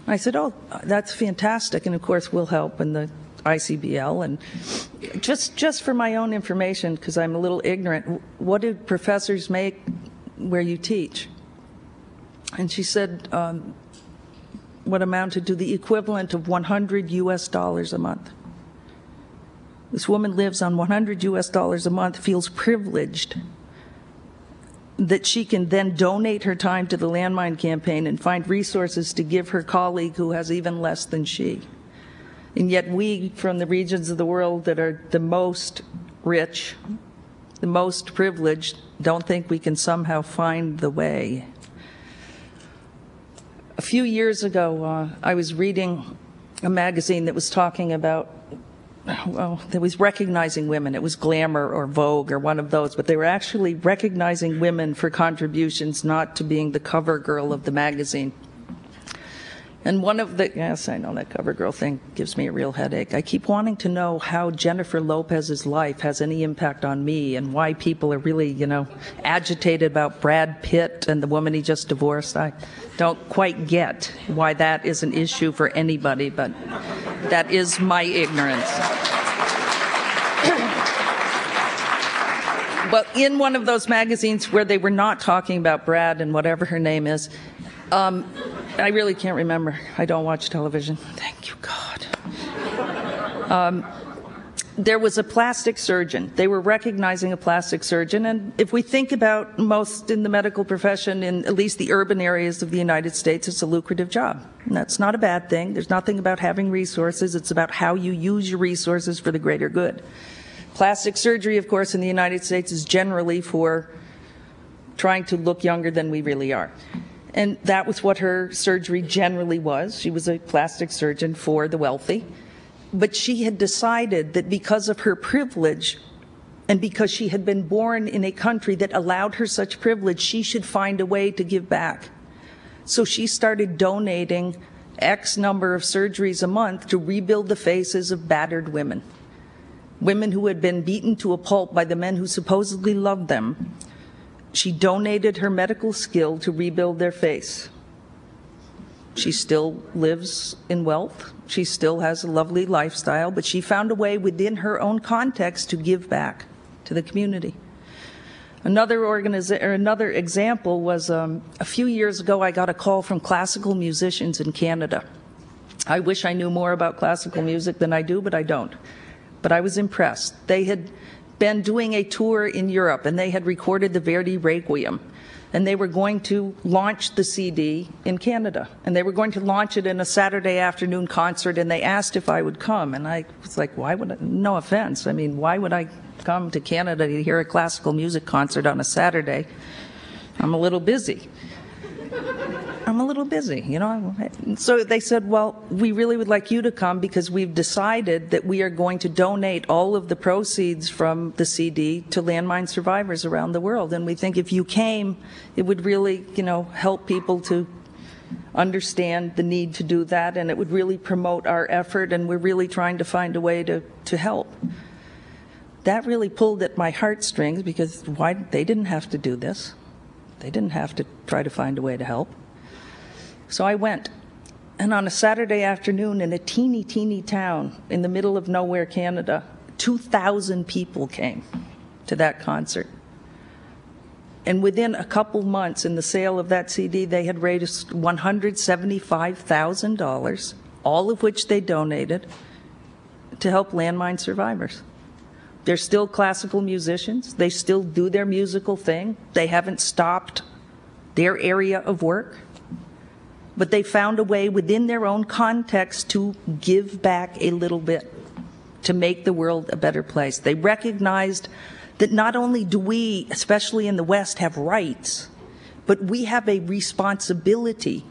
I said, oh, that's fantastic, and of course we'll help in the ICBL. And just for my own information, because I'm a little ignorant, what do professors make where you teach? And she said what amounted to the equivalent of $100 US a month. This woman lives on $100 US a month, feels privileged that she can then donate her time to the landmine campaign and find resources to give her colleague who has even less than she. And yet we, from the regions of the world that are the most rich, the most privileged, don't think we can somehow find the way. A few years ago, I was reading a magazine that was talking about, well, that was recognizing women. It was Glamour or Vogue or one of those, but they were actually recognizing women for contributions, not to being the cover girl of the magazine. And one of the, yes, I know that cover girl thing gives me a real headache. I keep wanting to know how Jennifer Lopez's life has any impact on me, and why people are really, you know, agitated about Brad Pitt and the woman he just divorced. I don't quite get why that is an issue for anybody, but that is my ignorance. But in one of those magazines where they were not talking about Brad and whatever her name is, I really can't remember. I don't watch television. Thank you, God. There was a plastic surgeon. They were recognizing a plastic surgeon. And if we think about most in the medical profession, in at least the urban areas of the United States, it's a lucrative job. And that's not a bad thing. There's nothing about having resources. It's about how you use your resources for the greater good. Plastic surgery, of course, in the United States is generally for trying to look younger than we really are. And that was what her surgery generally was. She was a plastic surgeon for the wealthy. But she had decided that because of her privilege and because she had been born in a country that allowed her such privilege, she should find a way to give back. So she started donating X number of surgeries a month to rebuild the faces of battered women. Women who had been beaten to a pulp by the men who supposedly loved them. She donated her medical skill to rebuild their face. She still lives in wealth. She still has a lovely lifestyle, but she found a way within her own context to give back to the community. Another example was a few years ago, I got a call from classical musicians in Canada. I wish I knew more about classical music than I do, but I don't. But I was impressed. They had been doing a tour in Europe, and they had recorded the Verdi Requiem. And they were going to launch the CD in Canada. And they were going to launch it in a Saturday afternoon concert, and they asked if I would come. And I was like, why would I? No offense. I mean, why would I come to Canada to hear a classical music concert on a Saturday? I'm a little busy. You know. So they said, well, we really would like you to come because we've decided that we are going to donate all of the proceeds from the CD to landmine survivors around the world. And we think if you came, it would really, help people to understand the need to do that, and it would really promote our effort, and we're really trying to find a way to help. That really pulled at my heartstrings because they didn't have to do this. They didn't have to try to find a way to help. So I went, and on a Saturday afternoon in a teeny, teeny town in the middle of nowhere, Canada, 2,000 people came to that concert. And within a couple months in the sale of that CD, they had raised $175,000, all of which they donated to help landmine survivors. They're still classical musicians. They still do their musical thing. They haven't stopped their area of work. But they found a way within their own context to give back a little bit, to make the world a better place. They recognized that not only do we, especially in the West, have rights, but we have a responsibility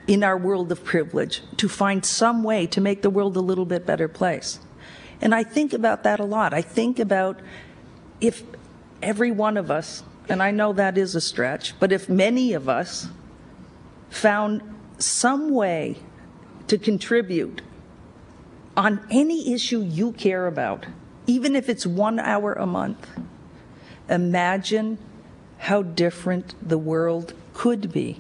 in our world of privilege to find some way to make the world a little bit better place. And I think about that a lot. I think about if every one of us, and I know that is a stretch, but if many of us found some way to contribute on any issue you care about, even if it's 1 hour a month, imagine how different the world could be.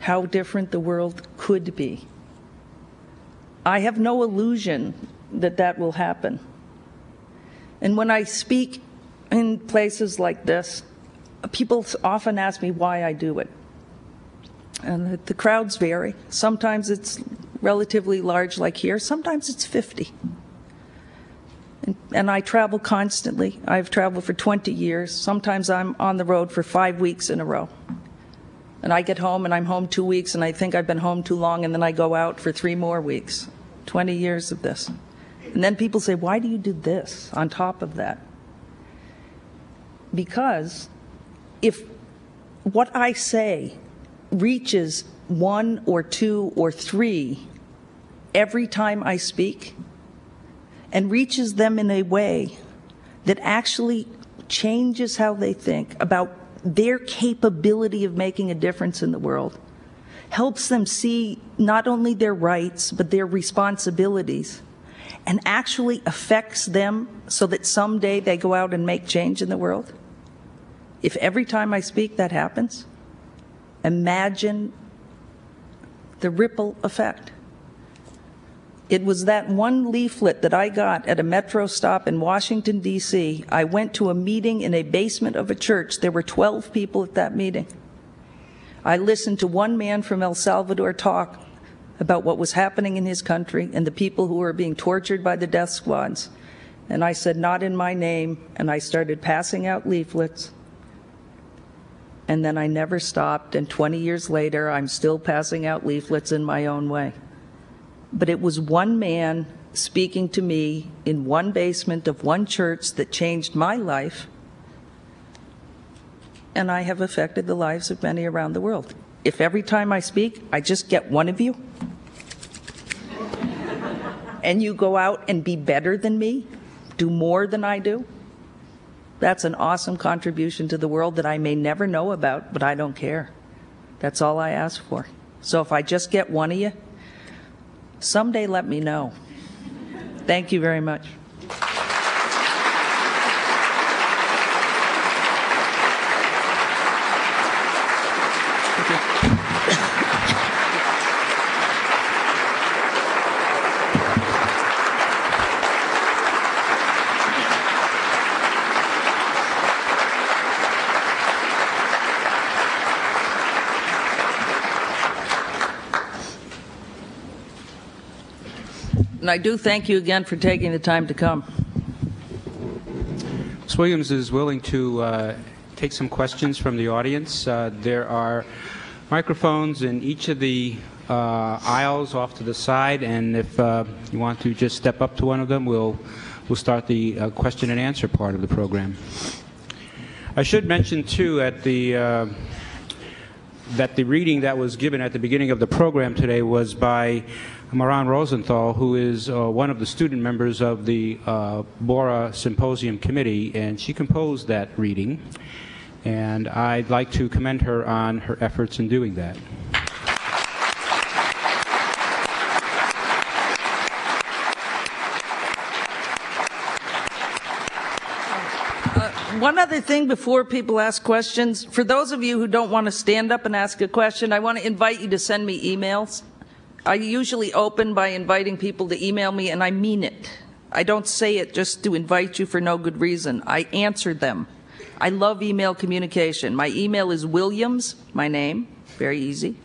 How different the world could be. I have no illusion that that will happen. And when I speak in places like this, people often ask me why I do it. And the crowds vary. Sometimes it's relatively large like here. Sometimes it's 50. And I travel constantly. I've traveled for 20 years. Sometimes I'm on the road for 5 weeks in a row. And I get home and I'm home 2 weeks and I think I've been home too long, and then I go out for 3 more weeks. 20 years of this. And then people say, why do you do this on top of that? Because if what I say reaches 1 or 2 or 3 every time I speak, and reaches them in a way that actually changes how they think about their capability of making a difference in the world, helps them see not only their rights, but their responsibilities, and actually affects them so that someday they go out and make change in the world. If every time I speak that happens, imagine the ripple effect. It was that one leaflet that I got at a metro stop in Washington, D.C. I went to a meeting in a basement of a church. There were 12 people at that meeting. I listened to one man from El Salvador talk about what was happening in his country and the people who were being tortured by the death squads. And I said, not in my name, and I started passing out leaflets. And then I never stopped, and 20 years later, I'm still passing out leaflets in my own way. But it was one man speaking to me in one basement of one church that changed my life, and I have affected the lives of many around the world. If every time I speak, I just get one of you, and you go out and be better than me, do more than I do, that's an awesome contribution to the world that I may never know about, but I don't care. That's all I ask for. So if I just get one of you, someday let me know. Thank you very much. And I do thank you again for taking the time to come. Ms. Williams is willing to take some questions from the audience. There are microphones in each of the aisles off to the side, and if you want to just step up to one of them, we'll start the question and answer part of the program. I should mention, too, that the reading that was given at the beginning of the program today was by Maran Rosenthal, who is one of the student members of the Borah Symposium Committee, and she composed that reading. And I'd like to commend her on her efforts in doing that. One other thing before people ask questions. For those of you who don't want to stand up and ask a question, I want to invite you to send me emails. I usually open by inviting people to email me, and I mean it. I don't say it just to invite you for no good reason. I answer them. I love email communication. My email is Williams, my name, very easy,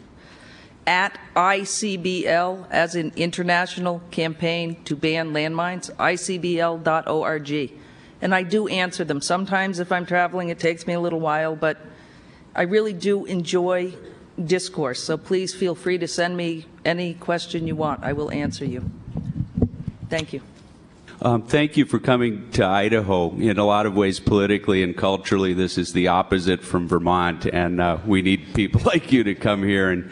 at ICBL, as in International Campaign to Ban Landmines, icbl.org. And I do answer them. Sometimes if I'm traveling, it takes me a little while, but I really do enjoy discourse. So please feel free to send me any question you want. I will answer you. Thank you. Thank you for coming to Idaho. In a lot of ways, politically and culturally, this is the opposite from Vermont, and we need people like you to come here and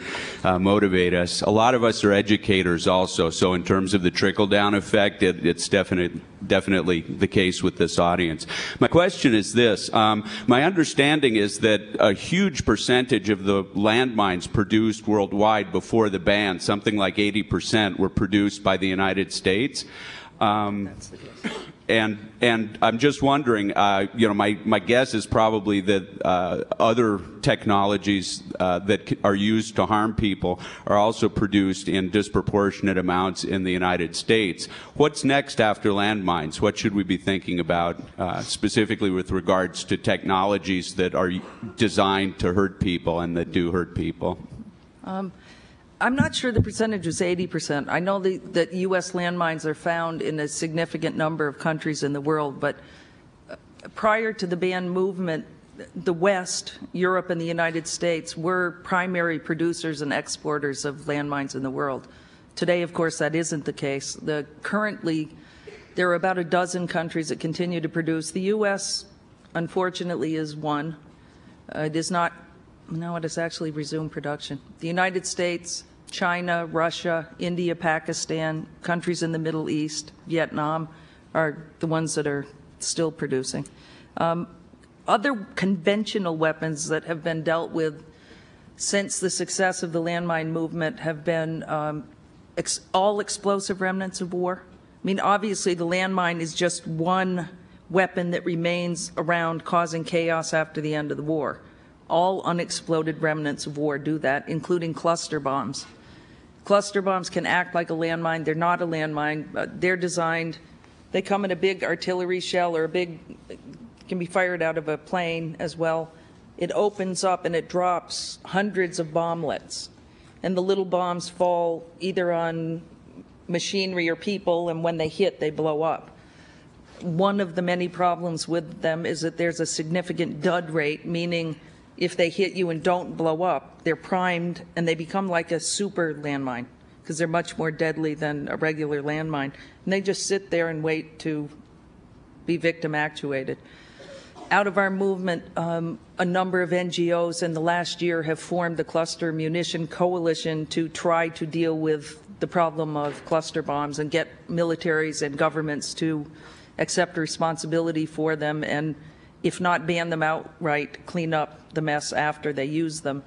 motivate us. A lot of us are educators also, so in terms of the trickle-down effect, it's definitely the case with this audience. My question is this. My understanding is that a huge percentage of the landmines produced worldwide before the ban, something like 80%, were produced by the United States. And I'm just wondering, my guess is probably that other technologies that are used to harm people are also produced in disproportionate amounts in the United States. What's next after landmines? What should we be thinking about, specifically with regards to technologies that are designed to hurt people and that do hurt people? I'm not sure the percentage is 80%. I know that U.S. landmines are found in a significant number of countries in the world, but prior to the ban movement, the West, Europe and the United States were primary producers and exporters of landmines in the world. Today, of course, that isn't the case. Currently, there are about a dozen countries that continue to produce. The U.S., unfortunately, is one. It is not. No, it has actually resumed production. The United States, China, Russia, India, Pakistan, countries in the Middle East, Vietnam are the ones that are still producing. Other conventional weapons that have been dealt with since the success of the landmine movement have been all explosive remnants of war. I mean, obviously the landmine is just one weapon that remains around causing chaos after the end of the war. All unexploded remnants of war do that, including cluster bombs. Cluster bombs can act like a landmine. They're not a landmine. They're designed, they come in a big artillery shell or can be fired out of a plane as well. It opens up and it drops hundreds of bomblets. And the little bombs fall either on machinery or people, and when they hit, they blow up. One of the many problems with them is that there's a significant dud rate, meaning if they hit you and don't blow up, they're primed and they become like a super landmine because they're much more deadly than a regular landmine. And they just sit there and wait to be victim actuated. out of our movement, a number of NGOs in the last year have formed the Cluster Munition Coalition to try to deal with the problem of cluster bombs and get militaries and governments to accept responsibility for them and, if not ban them outright, clean up the mess after they use them.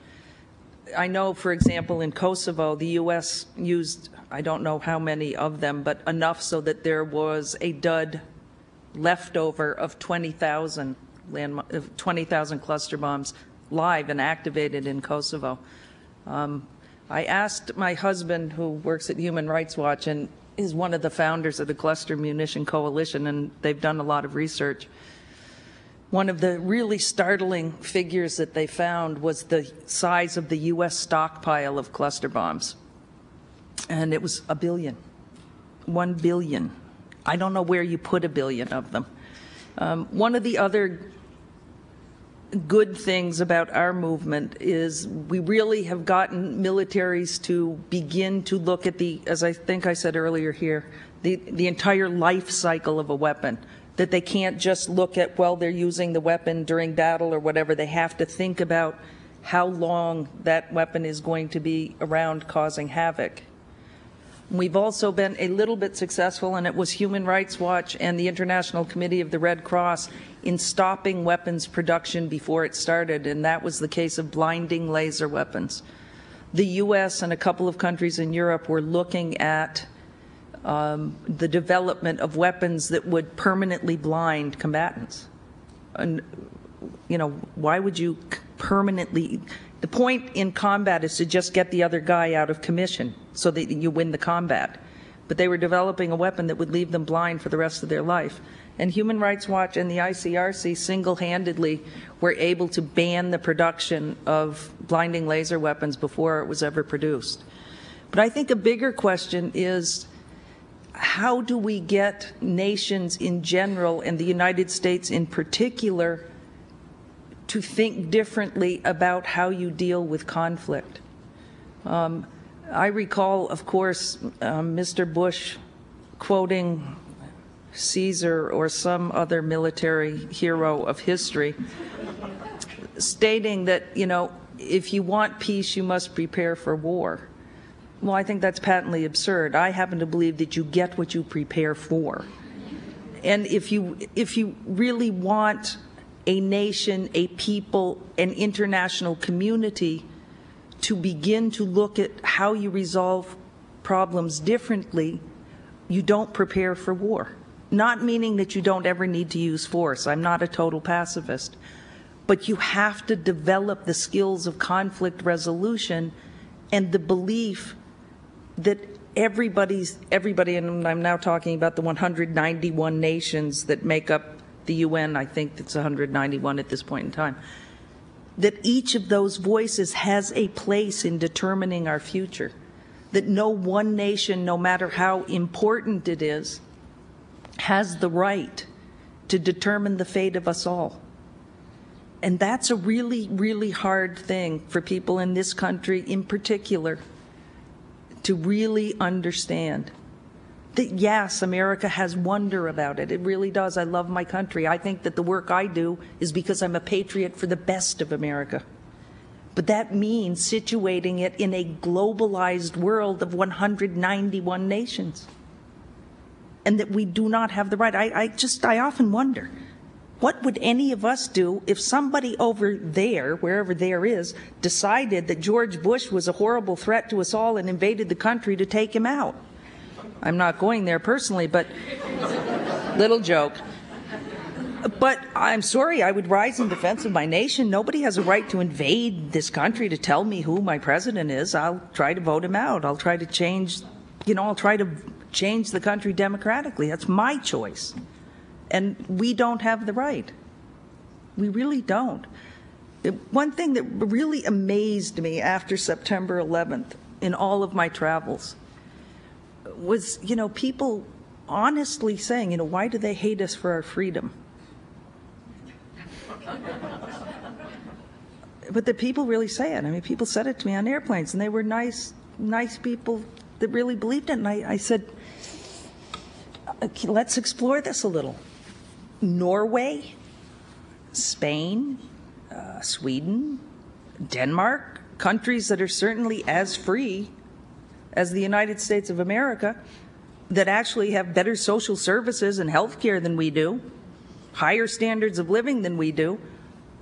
I know, for example, in Kosovo, the U.S. used, I don't know how many of them, but enough so that there was a dud leftover of 20,000 cluster bombs live and activated in Kosovo. I asked my husband, who works at Human Rights Watch and is one of the founders of the Cluster Munition Coalition, and they've done a lot of research. One of the really startling figures that they found was the size of the U.S. stockpile of cluster bombs. And it was 1 billion. 1 billion. I don't know where you put 1 billion of them. One of the other good things about our movement is we really have gotten militaries to begin to look at the, as I think I said earlier here, the entire life cycle of a weapon. That they can't just look at, well, they're using the weapon during battle or whatever. They have to think about how long that weapon is going to be around causing havoc. We've also been a little bit successful, and it was Human Rights Watch and the International Committee of the Red Cross in stopping weapons production before it started, and that was the case of blinding laser weapons. The U.S. and a couple of countries in Europe were looking at the development of weapons that would permanently blind combatants. And, you know, why would you permanently... The point in combat is to just get the other guy out of commission so that you win the combat. But they were developing a weapon that would leave them blind for the rest of their life. And Human Rights Watch and the ICRC single-handedly were able to ban the production of blinding laser weapons before it was ever produced. But I think a bigger question is, how do we get nations in general, and the United States in particular, to think differently about how you deal with conflict? I recall, of course, Mr. Bush quoting Caesar or some other military hero of history, stating that, you know, if you want peace, you must prepare for war. Well, I think that's patently absurd. I happen to believe that you get what you prepare for. And if you really want a nation, a people, an international community to begin to look at how you resolve problems differently, you don't prepare for war. Not meaning that you don't ever need to use force. I'm not a total pacifist. But you have to develop the skills of conflict resolution and the belief that everybody, and I'm now talking about the 191 nations that make up the UN, I think it's 191 at this point in time, that each of those voices has a place in determining our future, that no one nation, no matter how important it is, has the right to determine the fate of us all. And that's a really, really hard thing for people in this country in particular to really understand. That yes, America has wonder about it. It really does. I love my country. I think that the work I do is because I'm a patriot for the best of America. But that means situating it in a globalized world of 191 nations. And that we do not have the right. I often wonder, what would any of us do if somebody over there, wherever there is, decided that George Bush was a horrible threat to us all and invaded the country to take him out? I'm not going there personally, but little joke. But I'm sorry, I would rise in defense of my nation. Nobody has a right to invade this country to tell me who my president is. I'll try to vote him out. I'll try to change, I'll try to change the country democratically. That's my choice. And we don't have the right. We really don't. One thing that really amazed me after September 11th in all of my travels was, people honestly saying, why do they hate us for our freedom? But the people really say it. I mean, people said it to me on airplanes, and they were nice people that really believed it. And I said, let's explore this a little. Norway, Spain, Sweden, Denmark, countries that are certainly as free as the United States of America, that actually have better social services and health care than we do, higher standards of living than we do,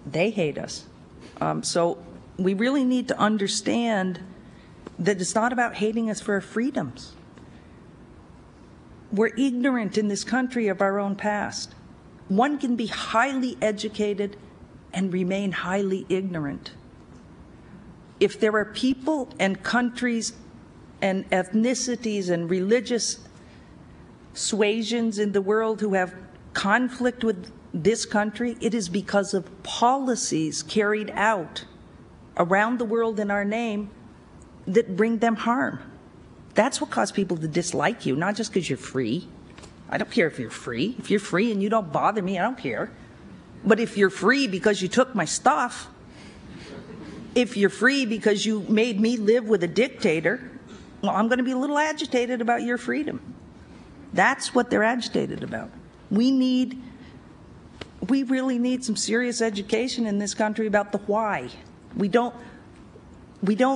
they hate us. So we really need to understand that it's not about hating us for our freedoms. We're ignorant in this country of our own past. One can be highly educated and remain highly ignorant. If there are people and countries and ethnicities and religious suasions in the world who have conflict with this country, it is because of policies carried out around the world in our name that bring them harm. That's what caused people to dislike you, not just because you're free. I don't care if you're free. If you're free and you don't bother me, I don't care. But if you're free because you took my stuff, if you're free because you made me live with a dictator, well, I'm going to be a little agitated about your freedom. That's what they're agitated about. We really need some serious education in this country about the why. We don't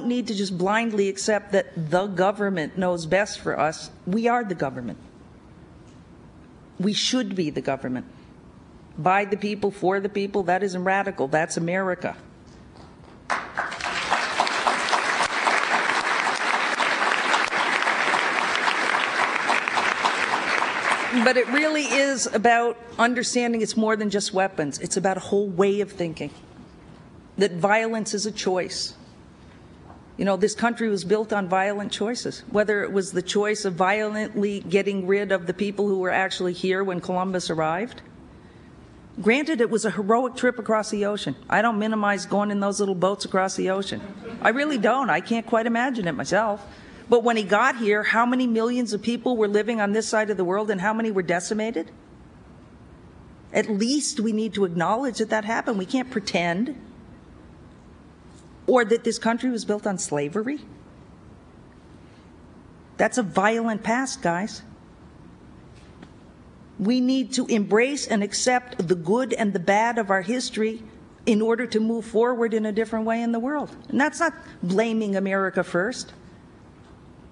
need to just blindly accept that the government knows best for us. We are the government. We should be the government. By the people, for the people, that isn't radical. That's America. But it really is about understanding it's more than just weapons. It's about a whole way of thinking, that violence is a choice. You know, this country was built on violent choices, whether it was the choice of violently getting rid of the people who were actually here when Columbus arrived. Granted, it was a heroic trip across the ocean. I don't minimize going in those little boats across the ocean. I really don't. I can't quite imagine it myself. But when he got here, how many millions of people were living on this side of the world and how many were decimated? At least we need to acknowledge that that happened. We can't pretend. Or that this country was built on slavery. That's a violent past, guys. We need to embrace and accept the good and the bad of our history in order to move forward in a different way in the world. And that's not blaming America first.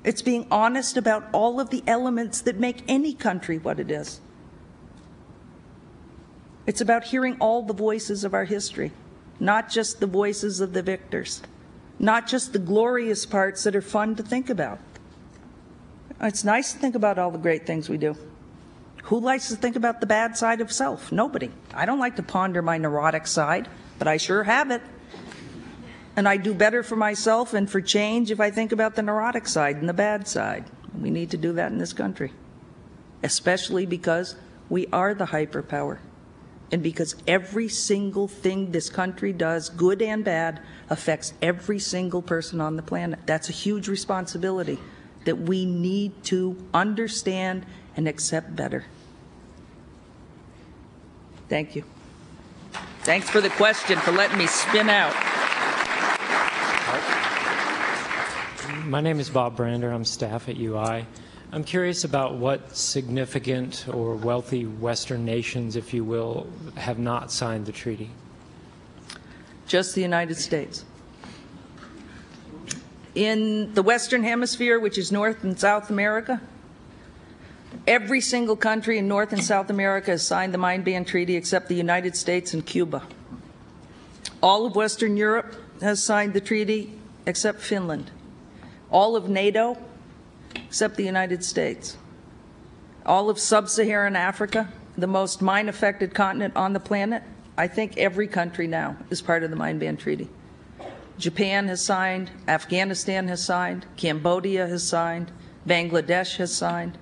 It's being honest about all of the elements that make any country what it is. It's about hearing all the voices of our history, not just the voices of the victors, not just the glorious parts that are fun to think about. It's nice to think about all the great things we do. Who likes to think about the bad side of self? Nobody. I don't like to ponder my neurotic side, but I sure have it. And I do better for myself and for change if I think about the neurotic side and the bad side. We need to do that in this country, especially because we are the hyperpower. And because every single thing this country does, good and bad, affects every single person on the planet. That's a huge responsibility that we need to understand and accept better. Thank you. Thanks for the question, for letting me spin out. My name is Bob Brander. I'm staff at UI. I'm curious about what significant or wealthy Western nations, if you will, have not signed the treaty. Just the United States. In the Western Hemisphere, which is North and South America, every single country in North and South America has signed the Mine Ban Treaty except the United States and Cuba. All of Western Europe has signed the treaty except Finland. All of NATO except the United States. All of sub-Saharan Africa, the most mine-affected continent on the planet, I think every country now is part of the Mine Ban Treaty. Japan has signed, Afghanistan has signed, Cambodia has signed, Bangladesh has signed.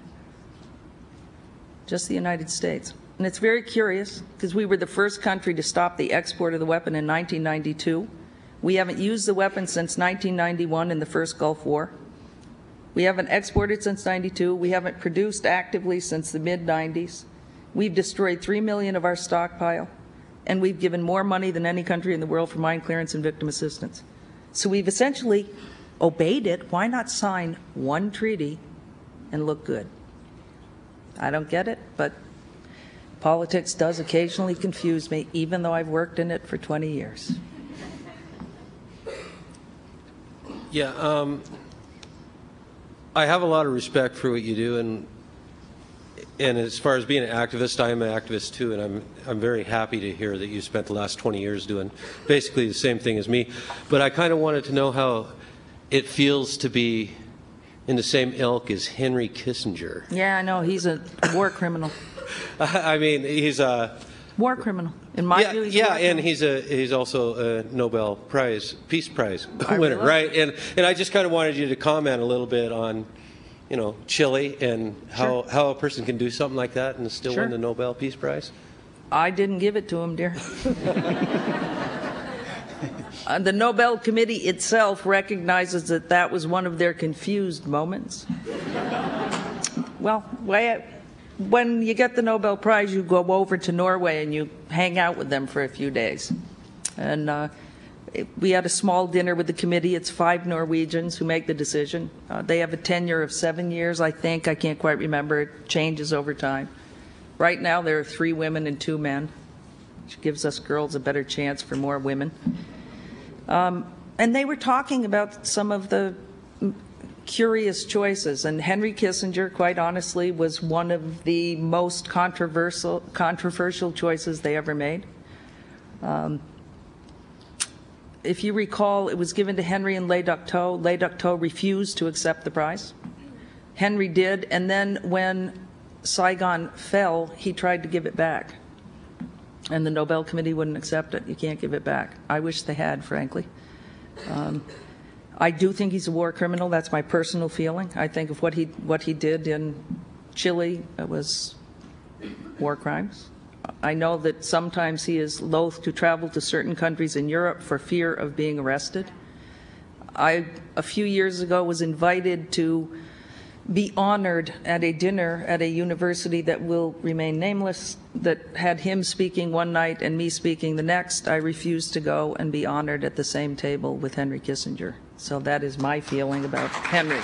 Just the United States. And it's very curious because we were the first country to stop the export of the weapon in 1992. We haven't used the weapon since 1991 in the first Gulf War. We haven't exported since 92. We haven't produced actively since the mid-90s. We've destroyed 3 million of our stockpile, and we've given more money than any country in the world for mine clearance and victim assistance. So we've essentially obeyed it. Why not sign one treaty and look good? I don't get it, but Politics does occasionally confuse me, even though I've worked in it for 20 years. Yeah, I have a lot of respect for what you do, and as far as being an activist, I am an activist too, and I'm very happy to hear that you spent the last 20 years doing basically the same thing as me. But I kind of wanted to know how it feels to be in the same ilk as Henry Kissinger. Yeah, I know. He's a war criminal. I mean, he's a war criminal. In my view, he's and he's also a Nobel Peace Prize winner, right? And I just kind of wanted you to comment a little bit on, you know, Chile and how a person can do something like that and still win the Nobel Peace Prize. I didn't give it to him, dear. The Nobel Committee itself recognizes that that was one of their confused moments. Well, when you get the Nobel Prize, you go over to Norway and you hang out with them for a few days. And we had a small dinner with the committee. It's 5 Norwegians who make the decision. They have a tenure of 7 years, I think. I can't quite remember. It changes over time. Right now, there are 3 women and 2 men, which gives us girls a better chance for more women. And they were talking about some of the curious choices, and Henry Kissinger, quite honestly, was one of the most controversial choices they ever made. If you recall, it was given to Henry and Le Duc Tho. Le Duc Tho refused to accept the prize. Henry did, and then when Saigon fell, he tried to give it back. And the Nobel Committee wouldn't accept it. You can't give it back. I wish they had, frankly. I do think he's a war criminal. That's my personal feeling. I think of what he did in Chile, it was war crimes. I know that sometimes he is loath to travel to certain countries in Europe for fear of being arrested. I, a few years ago, was invited to be honored at a dinner at a university that will remain nameless that had him speaking one night and me speaking the next. I refused to go and be honored at the same table with Henry Kissinger. So that is my feeling about Henry.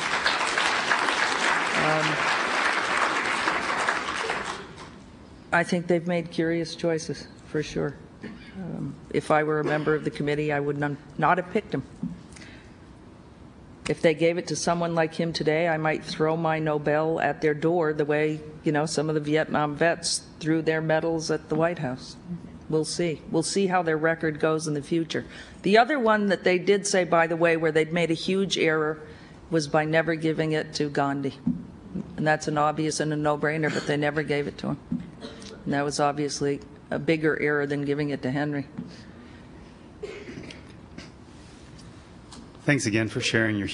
I think they've made curious choices, for sure. If I were a member of the committee, I would not have picked him. If they gave it to someone like him today, I might throw my Nobel at their door the way, you know, some of the Vietnam vets threw their medals at the White House. We'll see. We'll see how their record goes in the future. The other one that they did say, by the way, where they'd made a huge error was by never giving it to Gandhi. And that's an obvious and a no-brainer, but they never gave it to him. And that was obviously a bigger error than giving it to Henry. Thanks again for sharing your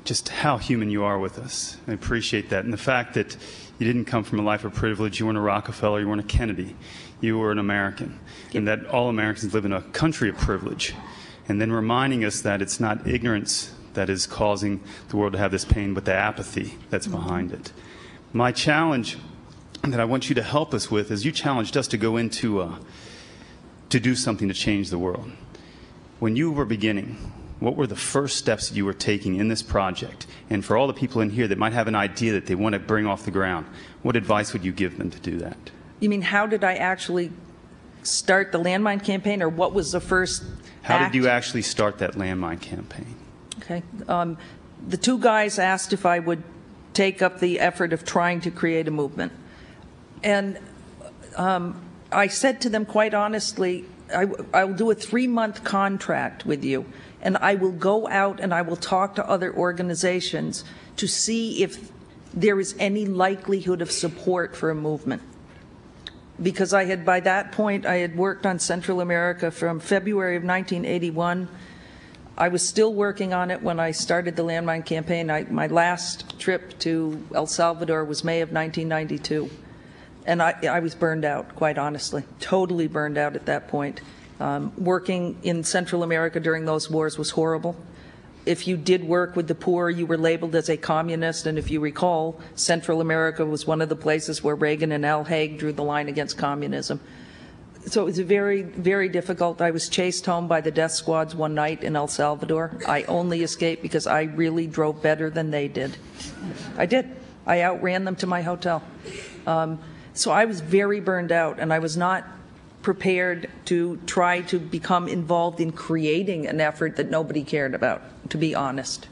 just how human you are with us. I appreciate that. And the fact that you didn't come from a life of privilege, you weren't a Rockefeller, you weren't a Kennedy, you were an American. Yep. And that all Americans live in a country of privilege. And then reminding us that it's not ignorance that is causing the world to have this pain, but the apathy that's behind it. My challenge that I want you to help us with is you challenged us to go into, to do something to change the world. When you were beginning, what were the first steps that you were taking in this project? And for all the people in here that might have an idea that they want to bring off the ground, what advice would you give them to do that? You mean, how did I actually start the landmine campaign, or what was the first How did you actually start that landmine campaign? Okay. The 2 guys asked if I would take up the effort of trying to create a movement. And I said to them, quite honestly, I will do a 3-month contract with you, and I will go out and I will talk to other organizations to see if there is any likelihood of support for a movement. Because I had, by that point, I had worked on Central America from February of 1981. I was still working on it when I started the landmine campaign. My last trip to El Salvador was May of 1992. And I was burned out, quite honestly, totally burned out at that point. Working in Central America during those wars was horrible. If you did work with the poor, you were labeled as a communist, and if you recall, Central America was one of the places where Reagan and Al Haig drew the line against communism. So it was very, very difficult. I was chased home by the death squads one night in El Salvador. I only escaped because I really drove better than they did. I did. I outran them to my hotel. So I was very burned out, and I was not prepared to try to become involved in creating an effort that nobody cared about, to be honest.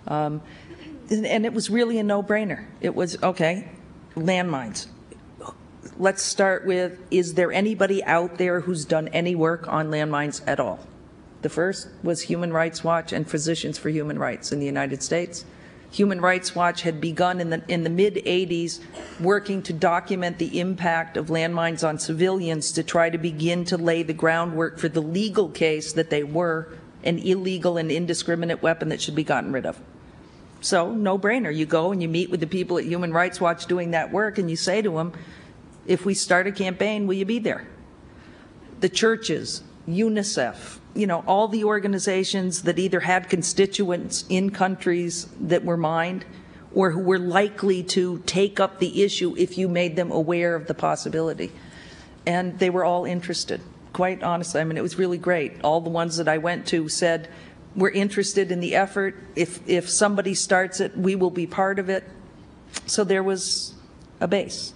And it was really a no-brainer. It was, okay, landmines. Let's start with, is there anybody out there who's done any work on landmines at all? The first was Human Rights Watch and Physicians for Human Rights in the United States. Human Rights Watch had begun in the mid-'80s working to document the impact of landmines on civilians to try to begin to lay the groundwork for the legal case that they were an illegal and indiscriminate weapon that should be gotten rid of. So, no-brainer. You go and you meet with the people at Human Rights Watch doing that work, and you say to them, if we start a campaign, will you be there? The churches, UNICEF, you know, all the organizations that either had constituents in countries that were mined or who were likely to take up the issue if you made them aware of the possibility. And they were all interested, quite honestly. I mean, it was really great. All the ones that I went to said, we're interested in the effort. If somebody starts it, we will be part of it. So there was a base.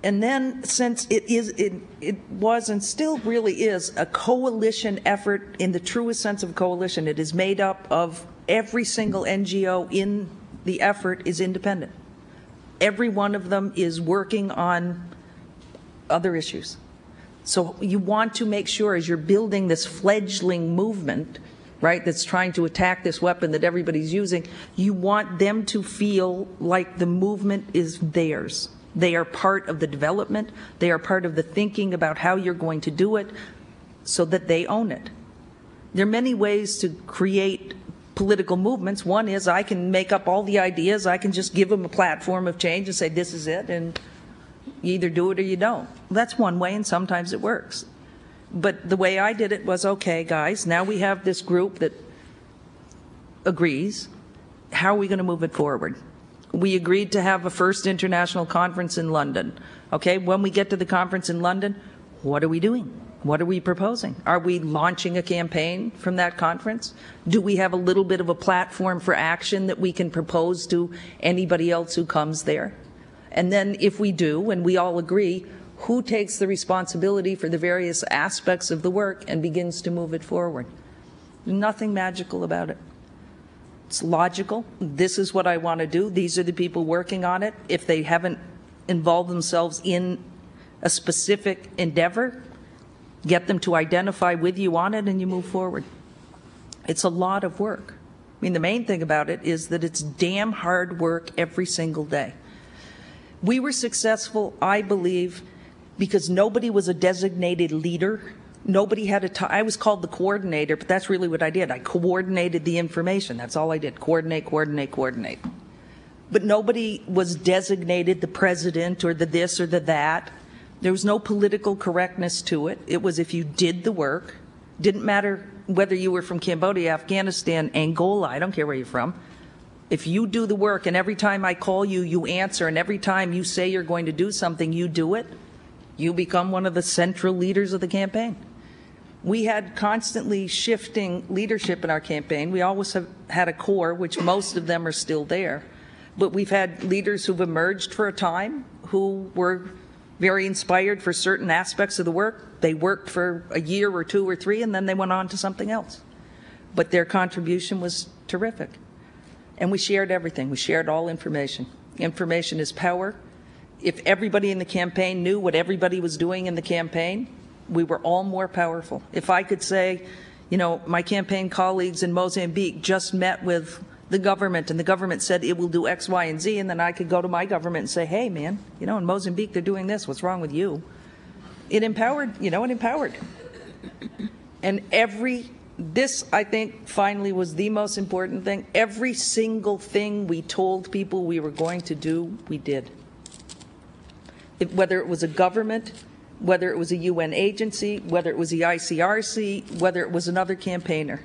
And then, since it was and still really is a coalition effort in the truest sense of coalition, it is made up of every single NGO in the effort is independent. Every one of them is working on other issues. So you want to make sure as you're building this fledgling movement, right, that's trying to attack this weapon that everybody's using, you want them to feel like the movement is theirs. They are part of the development. They are part of the thinking about how you're going to do it so that they own it. There are many ways to create political movements. One is I can make up all the ideas. I can just give them a platform of change and say, this is it, and you either do it or you don't. That's one way, and sometimes it works. But the way I did it was, okay, guys, now we have this group that agrees. How are we going to move it forward? We agreed to have a first international conference in London. Okay, when we get to the conference in London, what are we doing? What are we proposing? Are we launching a campaign from that conference? Do we have a little bit of a platform for action that we can propose to anybody else who comes there? And then if we do, and we all agree, who takes the responsibility for the various aspects of the work and begins to move it forward? Nothing magical about it. It's logical. This is what I want to do. These are the people working on it. If they haven't involved themselves in a specific endeavor, get them to identify with you on it and you move forward. It's a lot of work. I mean, the main thing about it is that it's damn hard work every single day. We were successful, I believe, because nobody was a designated leader. Nobody had I was called the coordinator, but that's really what I did. I coordinated the information. That's all I did. Coordinate, coordinate, coordinate. But nobody was designated the president or the this or the that. There was no political correctness to it. It was if you did the work, didn't matter whether you were from Cambodia, Afghanistan, Angola, I don't care where you're from. If you do the work and every time I call you, you answer, and every time you say you're going to do something, you do it, you become one of the central leaders of the campaign. We had constantly shifting leadership in our campaign. We always have had a core, which most of them are still there. But we've had leaders who've emerged for a time who were very inspired for certain aspects of the work. They worked for a year or two or three, and then they went on to something else. But their contribution was terrific. And we shared everything. We shared all information. Information is power. If everybody in the campaign knew what everybody was doing in the campaign, we were all more powerful. If I could say, you know, my campaign colleagues in Mozambique just met with the government and the government said it will do X, Y, and Z, and then I could go to my government and say, hey, man, you know, in Mozambique they're doing this. What's wrong with you? It empowered, you know, it empowered. And this, I think, finally was the most important thing. Every single thing we told people we were going to do, we did. Whether it was a government, whether it was a UN agency, whether it was the ICRC, whether it was another campaigner.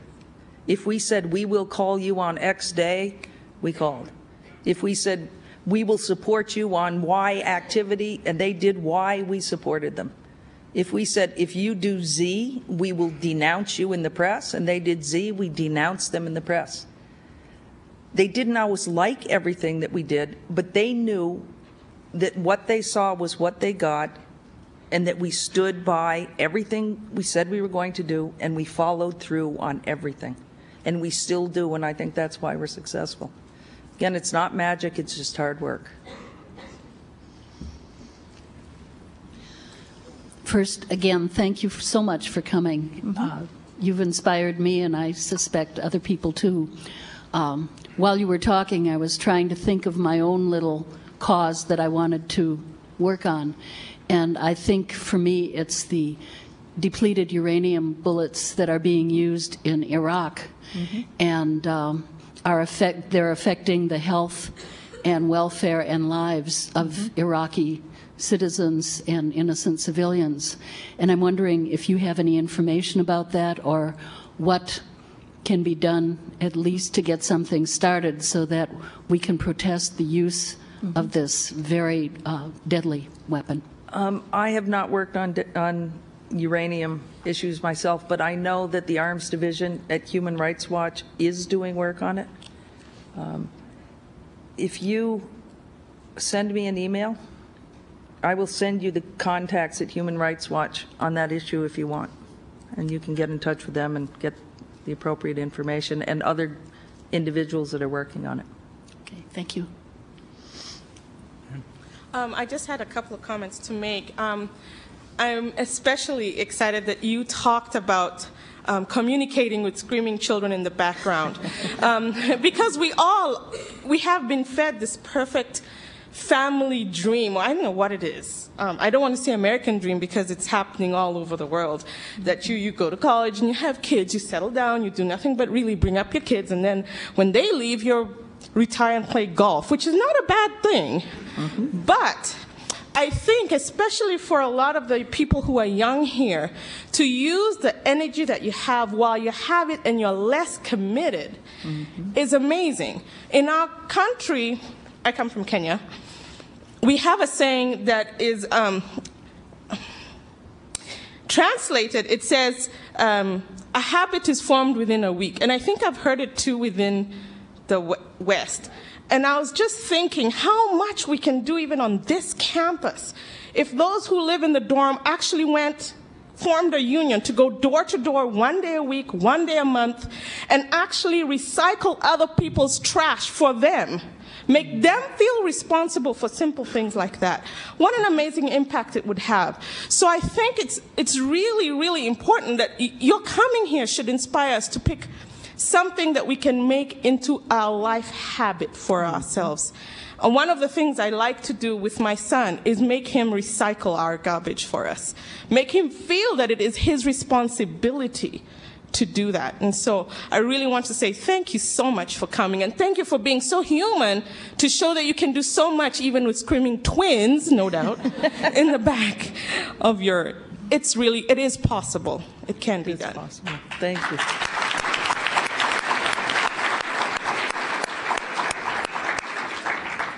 If we said, we will call you on X day, we called. If we said, we will support you on Y activity, and they did Y, we supported them. If we said, if you do Z, we will denounce you in the press, and they did Z, we denounced them in the press. They didn't always like everything that we did, but they knew that what they saw was what they got, and that we stood by everything we said we were going to do, and we followed through on everything. And we still do, and I think that's why we're successful. Again, it's not magic, it's just hard work. First, again, thank you so much for coming. You've inspired me, and I suspect other people too. While you were talking, I was trying to think of my own little cause that I wanted to work on. And I think for me, it's the depleted uranium bullets that are being used in Iraq. And they're affecting the health and welfare and lives of Iraqi citizens and innocent civilians. And I'm wondering if you have any information about that, or what can be done at least to get something started so that we can protest the use of this very deadly weapon. I have not worked on uranium issues myself, but I know that the Arms Division at Human Rights Watch is doing work on it. If you send me an email, I will send you the contacts at Human Rights Watch on that issue if you want. And you can get in touch with them and get the appropriate information, and other individuals that are working on it. Okay, thank you. I just had a couple of comments to make. I'm especially excited that you talked about communicating with screaming children in the background. Because we have been fed this perfect family dream. Well, I don't know what it is. I don't want to say American dream because it's happening all over the world. That you go to college and you have kids, you settle down, you do nothing but really bring up your kids, and then when they leave, you retire and play golf, which is not a bad thing. But I think, especially for a lot of the people who are young here, to use the energy that you have while you have it and you're less committed is amazing. In our country, I come from Kenya, we have a saying that is translated, it says, a habit is formed within a week. And I think I've heard it too within the West. And I was just thinking how much we can do even on this campus if those who live in the dorm actually formed a union to go door to door 1 day a week, 1 day a month, and actually recycle other people's trash for them. Make them feel responsible for simple things like that. What an amazing impact it would have. So I think it's really, really important that your coming here should inspire us to pick something that we can make into our life habit for ourselves. And one of the things I like to do with my son is make him recycle our garbage for us. Make him feel that it is his responsibility to do that. And so I really want to say thank you so much for coming, and thank you for being so human to show that you can do so much even with screaming twins, no doubt, in the back of your, it is possible. It can be done. Possible. Thank you.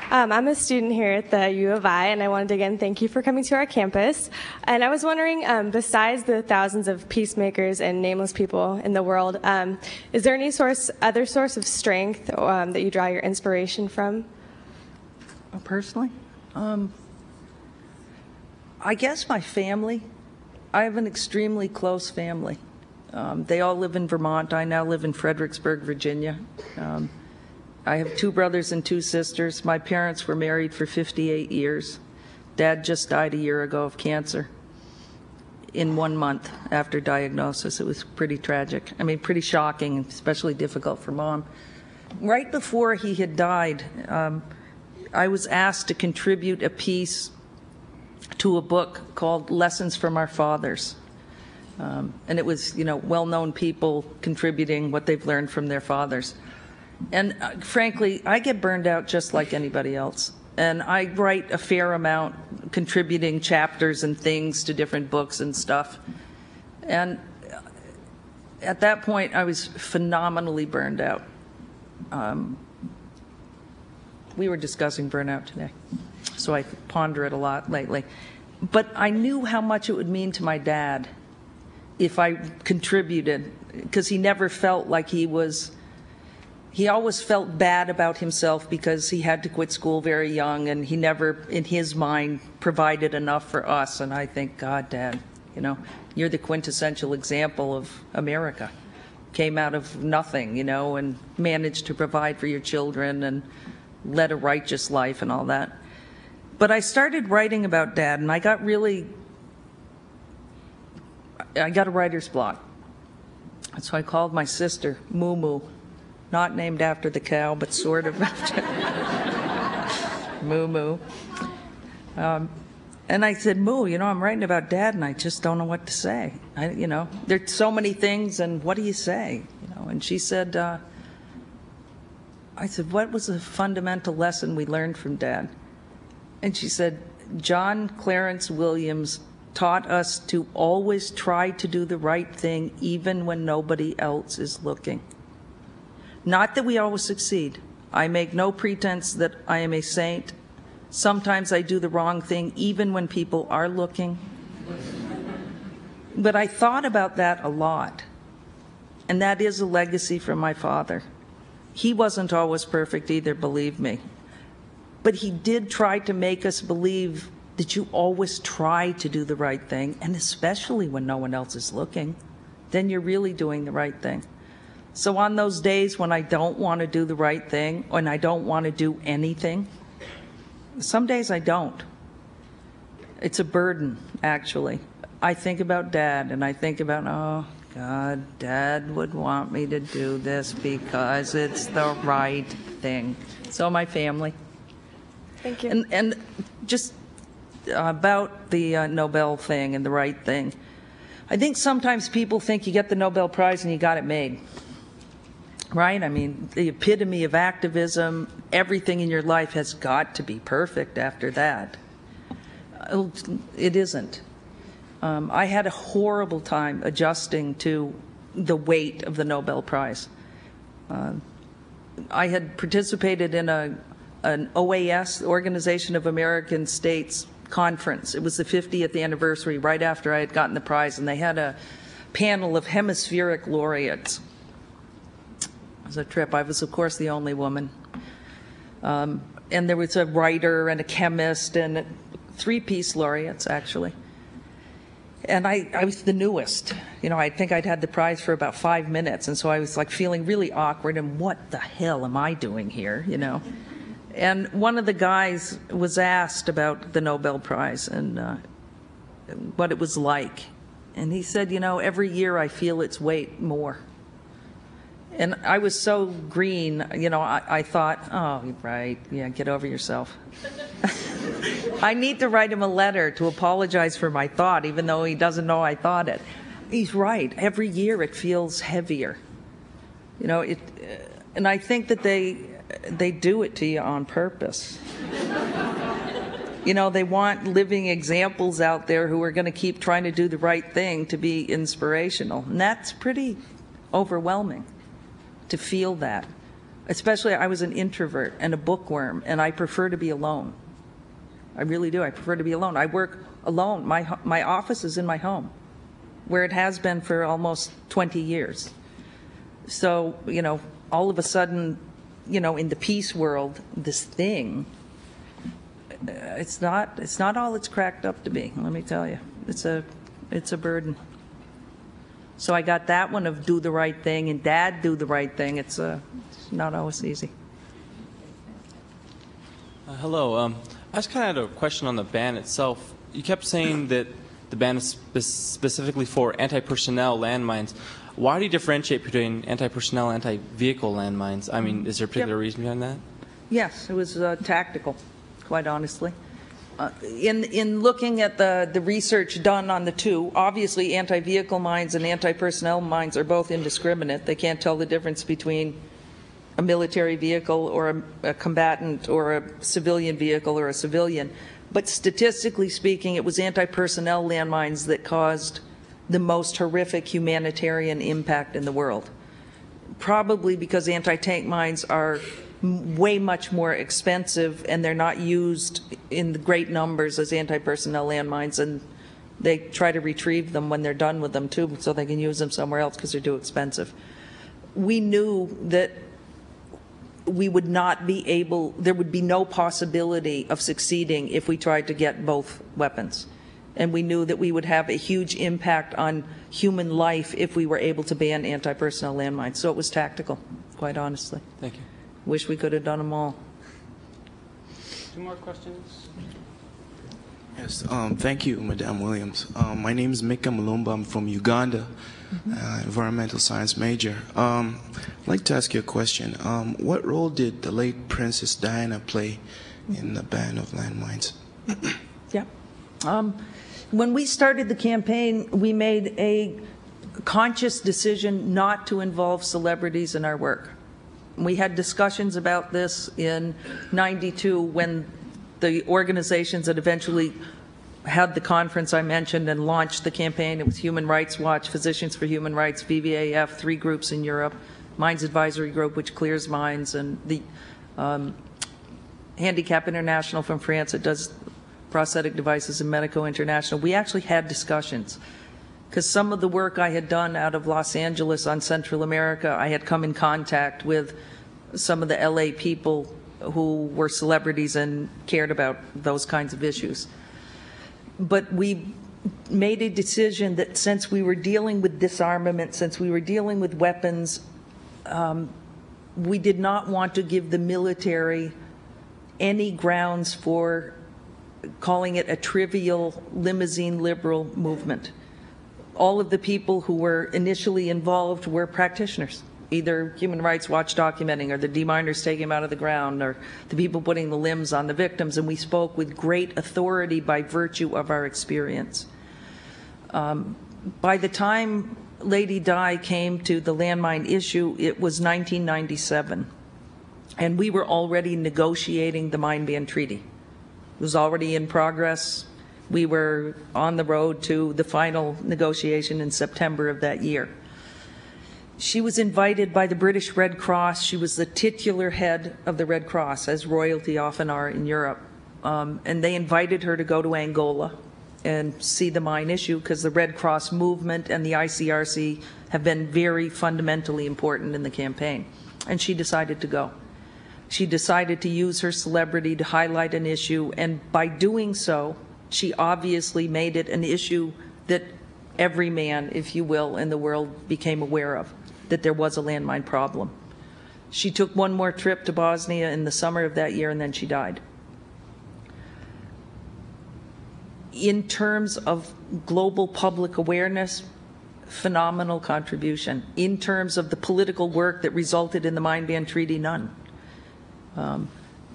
I'm a student here at the U of I, and I wanted to again thank you for coming to our campus. And I was wondering, besides the thousands of peacemakers and nameless people in the world, is there any other source of strength that you draw your inspiration from? Personally? I guess my family. I have an extremely close family. They all live in Vermont. I now live in Fredericksburg, Virginia. I have 2 brothers and 2 sisters. My parents were married for 58 years. Dad just died a year ago of cancer in 1 month after diagnosis. It was pretty tragic. I mean, pretty shocking, especially difficult for Mom. Right before he had died, I was asked to contribute a piece to a book called Lessons from Our Fathers. And it was, well-known people contributing what they've learned from their fathers. And frankly, I get burned out just like anybody else. And I write a fair amount, contributing chapters and things to different books and stuff. And at that point, I was phenomenally burned out. We were discussing burnout today, so I ponder it a lot lately. But I knew how much it would mean to my dad if I contributed, because he never felt like he he always felt bad about himself because he had to quit school very young, and he never, in his mind, provided enough for us. And I think, God, Dad, you know, you're the quintessential example of America. Came out of nothing, you know, and managed to provide for your children and led a righteous life and all that. But I started writing about Dad, and I got a writer's block. And so I called my sister, Moo Moo, not named after the cow, but sort of after Moo Moo. And I said, Moo, you know, I'm writing about Dad, and I just don't know what to say. You know, there's so many things, and what do you say? You know, and she said, I said, what was the fundamental lesson we learned from Dad? And she said, John Clarence Williams taught us to always try to do the right thing even when nobody else is looking. Not that we always succeed. I make no pretense that I am a saint. Sometimes I do the wrong thing even when people are looking. But I thought about that a lot. And that is a legacy from my father. He wasn't always perfect either, believe me. But he did try to make us believe that you always try to do the right thing, and especially when no one else is looking, then you're really doing the right thing. So on those days when I don't want to do the right thing, when I don't want to do anything, some days I don't. It's a burden, actually. I think about Dad, and I think about, oh, God, Dad would want me to do this because it's the right thing. So my family. Thank you. And just about the Nobel thing and the right thing. I think sometimes people think you get the Nobel Prize and you got it made. Right? I mean, the epitome of activism, everything in your life has got to be perfect after that. It isn't. I had a horrible time adjusting to the weight of the Nobel Prize. I had participated in an OAS, Organization of American States, conference. It was the 50th anniversary right after I had gotten the prize, and they had a panel of hemispheric laureates. It was a trip. I was, of course, the only woman. And there was a writer and a chemist and 3 Peace Laureates, actually. And I was the newest. You know, I think I'd had the prize for about 5 minutes, and so I was like feeling really awkward, and what the hell am I doing here, you know? And one of the guys was asked about the Nobel Prize and what it was like. And he said, you know, every year I feel its weight more. And I was so green, you know, I thought, oh, right, yeah, get over yourself. I need to write him a letter to apologize for my thought, even though he doesn't know I thought it. He's right. Every year it feels heavier. You know, and I think that they do it to you on purpose. You know, they want living examples out there who are going to keep trying to do the right thing to be inspirational. And that's pretty overwhelming to feel that. Especially, I was an introvert and a bookworm, and I prefer to be alone. I really do. I prefer to be alone. I work alone. My office is in my home, where it has been for almost 20 years. So, you know, all of a sudden, you know, in the peace world, this thing, it's not all it's cracked up to be, let me tell you. It's a burden. So I got that one of do the right thing and Dad do the right thing. It's not always easy. Hello. I just kind of had a question on the ban itself. You kept saying that the ban is specifically for anti-personnel landmines. Why do you differentiate between anti-personnel and anti-vehicle landmines? I mean, is there a particular reason behind that? Yes, it was tactical, quite honestly. In looking at the research done on the two, obviously anti-vehicle mines and anti-personnel mines are both indiscriminate. They can't tell the difference between a military vehicle or a combatant or a civilian vehicle or a civilian. But statistically speaking, it was anti-personnel landmines that caused the most horrific humanitarian impact in the world. Probably because anti-tank mines are way much more expensive and they're not used in the great numbers as anti-personnel landmines, and they try to retrieve them when they're done with them too so they can use them somewhere else because they're too expensive. We knew that we would not be able, there would be no possibility of succeeding if we tried to get both weapons. And we knew that we would have a huge impact on human life if we were able to ban anti-personnel landmines. So it was tactical, quite honestly. Thank you. Wish we could have done them all. 2 more questions? Yes, thank you, Madame Williams. My name is Mika Mulumba. I'm from Uganda, environmental science major. I'd like to ask you a question. What role did the late Princess Diana play in the ban of landmines? Yeah. When we started the campaign, we made a conscious decision not to involve celebrities in our work. We had discussions about this in '92 when the organizations that eventually had the conference I mentioned and launched the campaign. It was Human Rights Watch, Physicians for Human Rights, VVAF, 3 groups in Europe, Mines Advisory Group, which clears mines, and the Handicap International from France that does prosthetic devices, and Medico International. We actually had discussions because some of the work I had done out of Los Angeles on Central America, I had come in contact with some of the LA people who were celebrities and cared about those kinds of issues. But we made a decision that since we were dealing with disarmament, since we were dealing with weapons, we did not want to give the military any grounds for calling it a trivial limousine liberal movement. All of the people who were initially involved were practitioners, either Human Rights Watch documenting, or the deminers taking them out of the ground, or the people putting the limbs on the victims, and we spoke with great authority by virtue of our experience. By the time Lady Di came to the landmine issue, it was 1997, and we were already negotiating the mine ban treaty. It was already in progress. We were on the road to the final negotiation in September of that year. She was invited by the British Red Cross. She was the titular head of the Red Cross, as royalty often are in Europe. And they invited her to go to Angola and see the mine issue because the Red Cross movement and the ICRC have been very fundamentally important in the campaign. And she decided to go. She decided to use her celebrity to highlight an issue, and by doing so, she obviously made it an issue that every man, if you will, in the world became aware of, that there was a landmine problem. She took one more trip to Bosnia in the summer of that year, and then she died. In terms of global public awareness, phenomenal contribution. In terms of the political work that resulted in the mine ban treaty, none.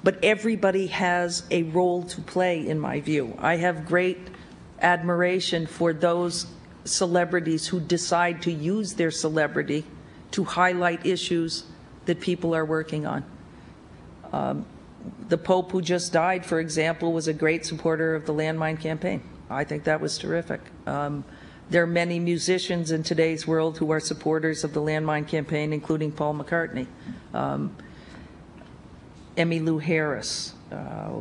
But everybody has a role to play, in my view. I have great admiration for those celebrities who decide to use their celebrity to highlight issues that people are working on. The Pope who just died, for example, was a great supporter of the landmine campaign. I think that was terrific. There are many musicians in today's world who are supporters of the landmine campaign, including Paul McCartney. Emmylou Harris,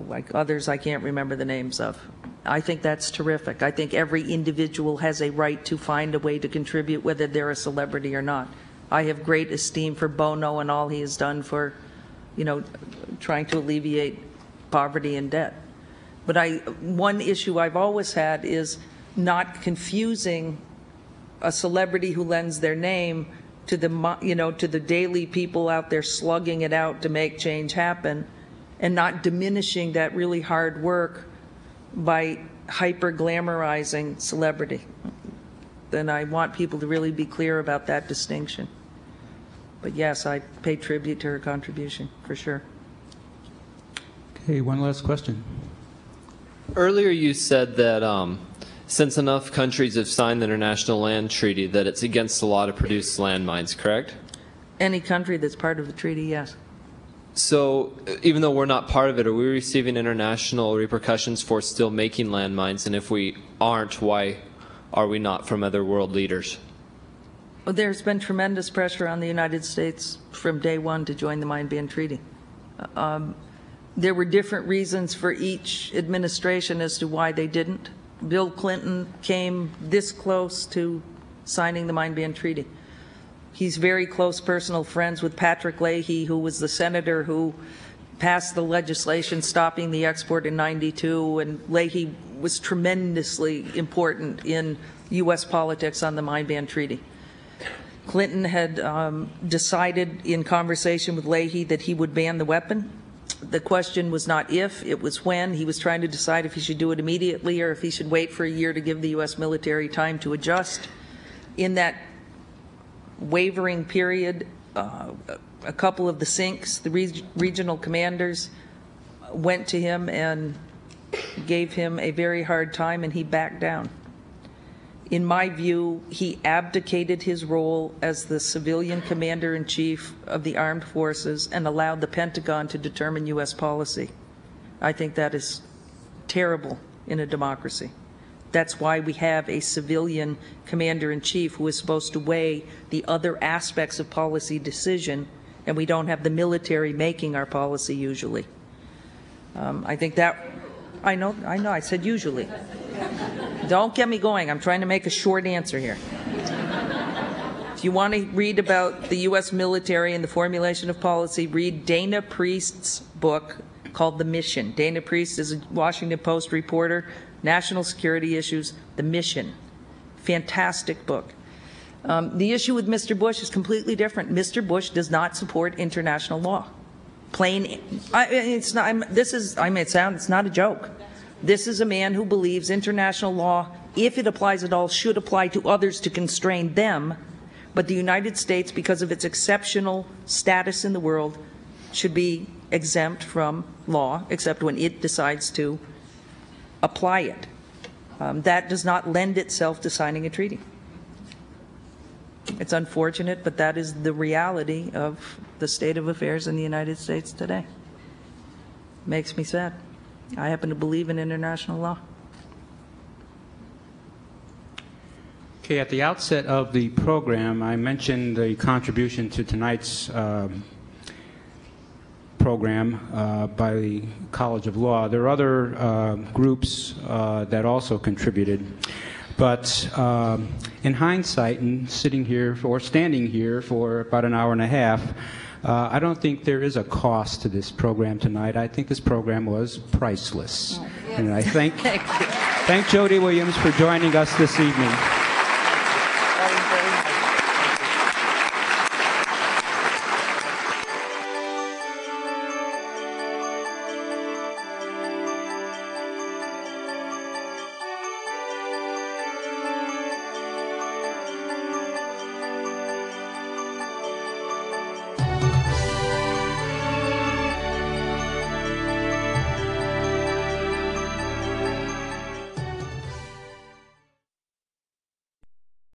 like others I can't remember the names of. I think that's terrific. I think every individual has a right to find a way to contribute, whether they're a celebrity or not. I have great esteem for Bono and all he has done for, trying to alleviate poverty and debt. But one issue I've always had is not confusing a celebrity who lends their name to the daily people out there slugging it out to make change happen, and not diminishing that really hard work by hyper-glamorizing celebrity. Then I want people to really be clear about that distinction. But yes, I pay tribute to her contribution, for sure. Okay, one last question. Earlier you said that since enough countries have signed the International Land Treaty that it's against the law to produce landmines, correct? Any country that's part of the treaty, yes. So even though we're not part of it, are we receiving international repercussions for still making landmines? And if we aren't, why are we not from other world leaders? Well, there's been tremendous pressure on the United States from day one to join the Mine Ban Treaty. There were different reasons for each administration as to why they didn't. Bill Clinton came this close to signing the Mine Ban Treaty. He's very close personal friends with Patrick Leahy, who was the senator who passed the legislation stopping the export in '92, and Leahy was tremendously important in U.S. politics on the mine ban treaty. Clinton had decided in conversation with Leahy that he would ban the weapon. The question was not if, it was when. He was trying to decide if he should do it immediately or if he should wait for a year to give the U.S. military time to adjust. In that wavering period, a couple of the SINCs, the regional commanders, went to him and gave him a very hard time, and he backed down. In my view, he abdicated his role as the civilian commander-in-chief of the armed forces and allowed the Pentagon to determine U.S. policy. I think that is terrible in a democracy. That's why we have a civilian commander-in-chief who is supposed to weigh the other aspects of policy decision, and we don't have the military making our policy usually. I think that, I know, I said usually. Don't get me going. I'm trying to make a short answer here. If you want to read about the U.S. military and the formulation of policy, read Dana Priest's book called The Mission. Dana Priest is a Washington Post reporter, national security issues, The Mission. Fantastic book. The issue with Mr. Bush is completely different. Mr. Bush does not support international law. Plain, it's not, this is, I may sound, it's not a joke. This is a man who believes international law, if it applies at all, should apply to others to constrain them, but the United States, because of its exceptional status in the world, should be exempt from law, except when it decides to apply it. That does not lend itself to signing a treaty. It's unfortunate, but that is the reality of the state of affairs in the United States today. Makes me sad. I happen to believe in international law. Okay, at the outset of the program, I mentioned the contribution to tonight's program by the College of Law. There are other groups that also contributed. But in hindsight, and sitting here or standing here for about an hour and a half, I don't think there is a cost to this program tonight. I think this program was priceless. Oh, yes. And I thank Jody Williams for joining us this evening.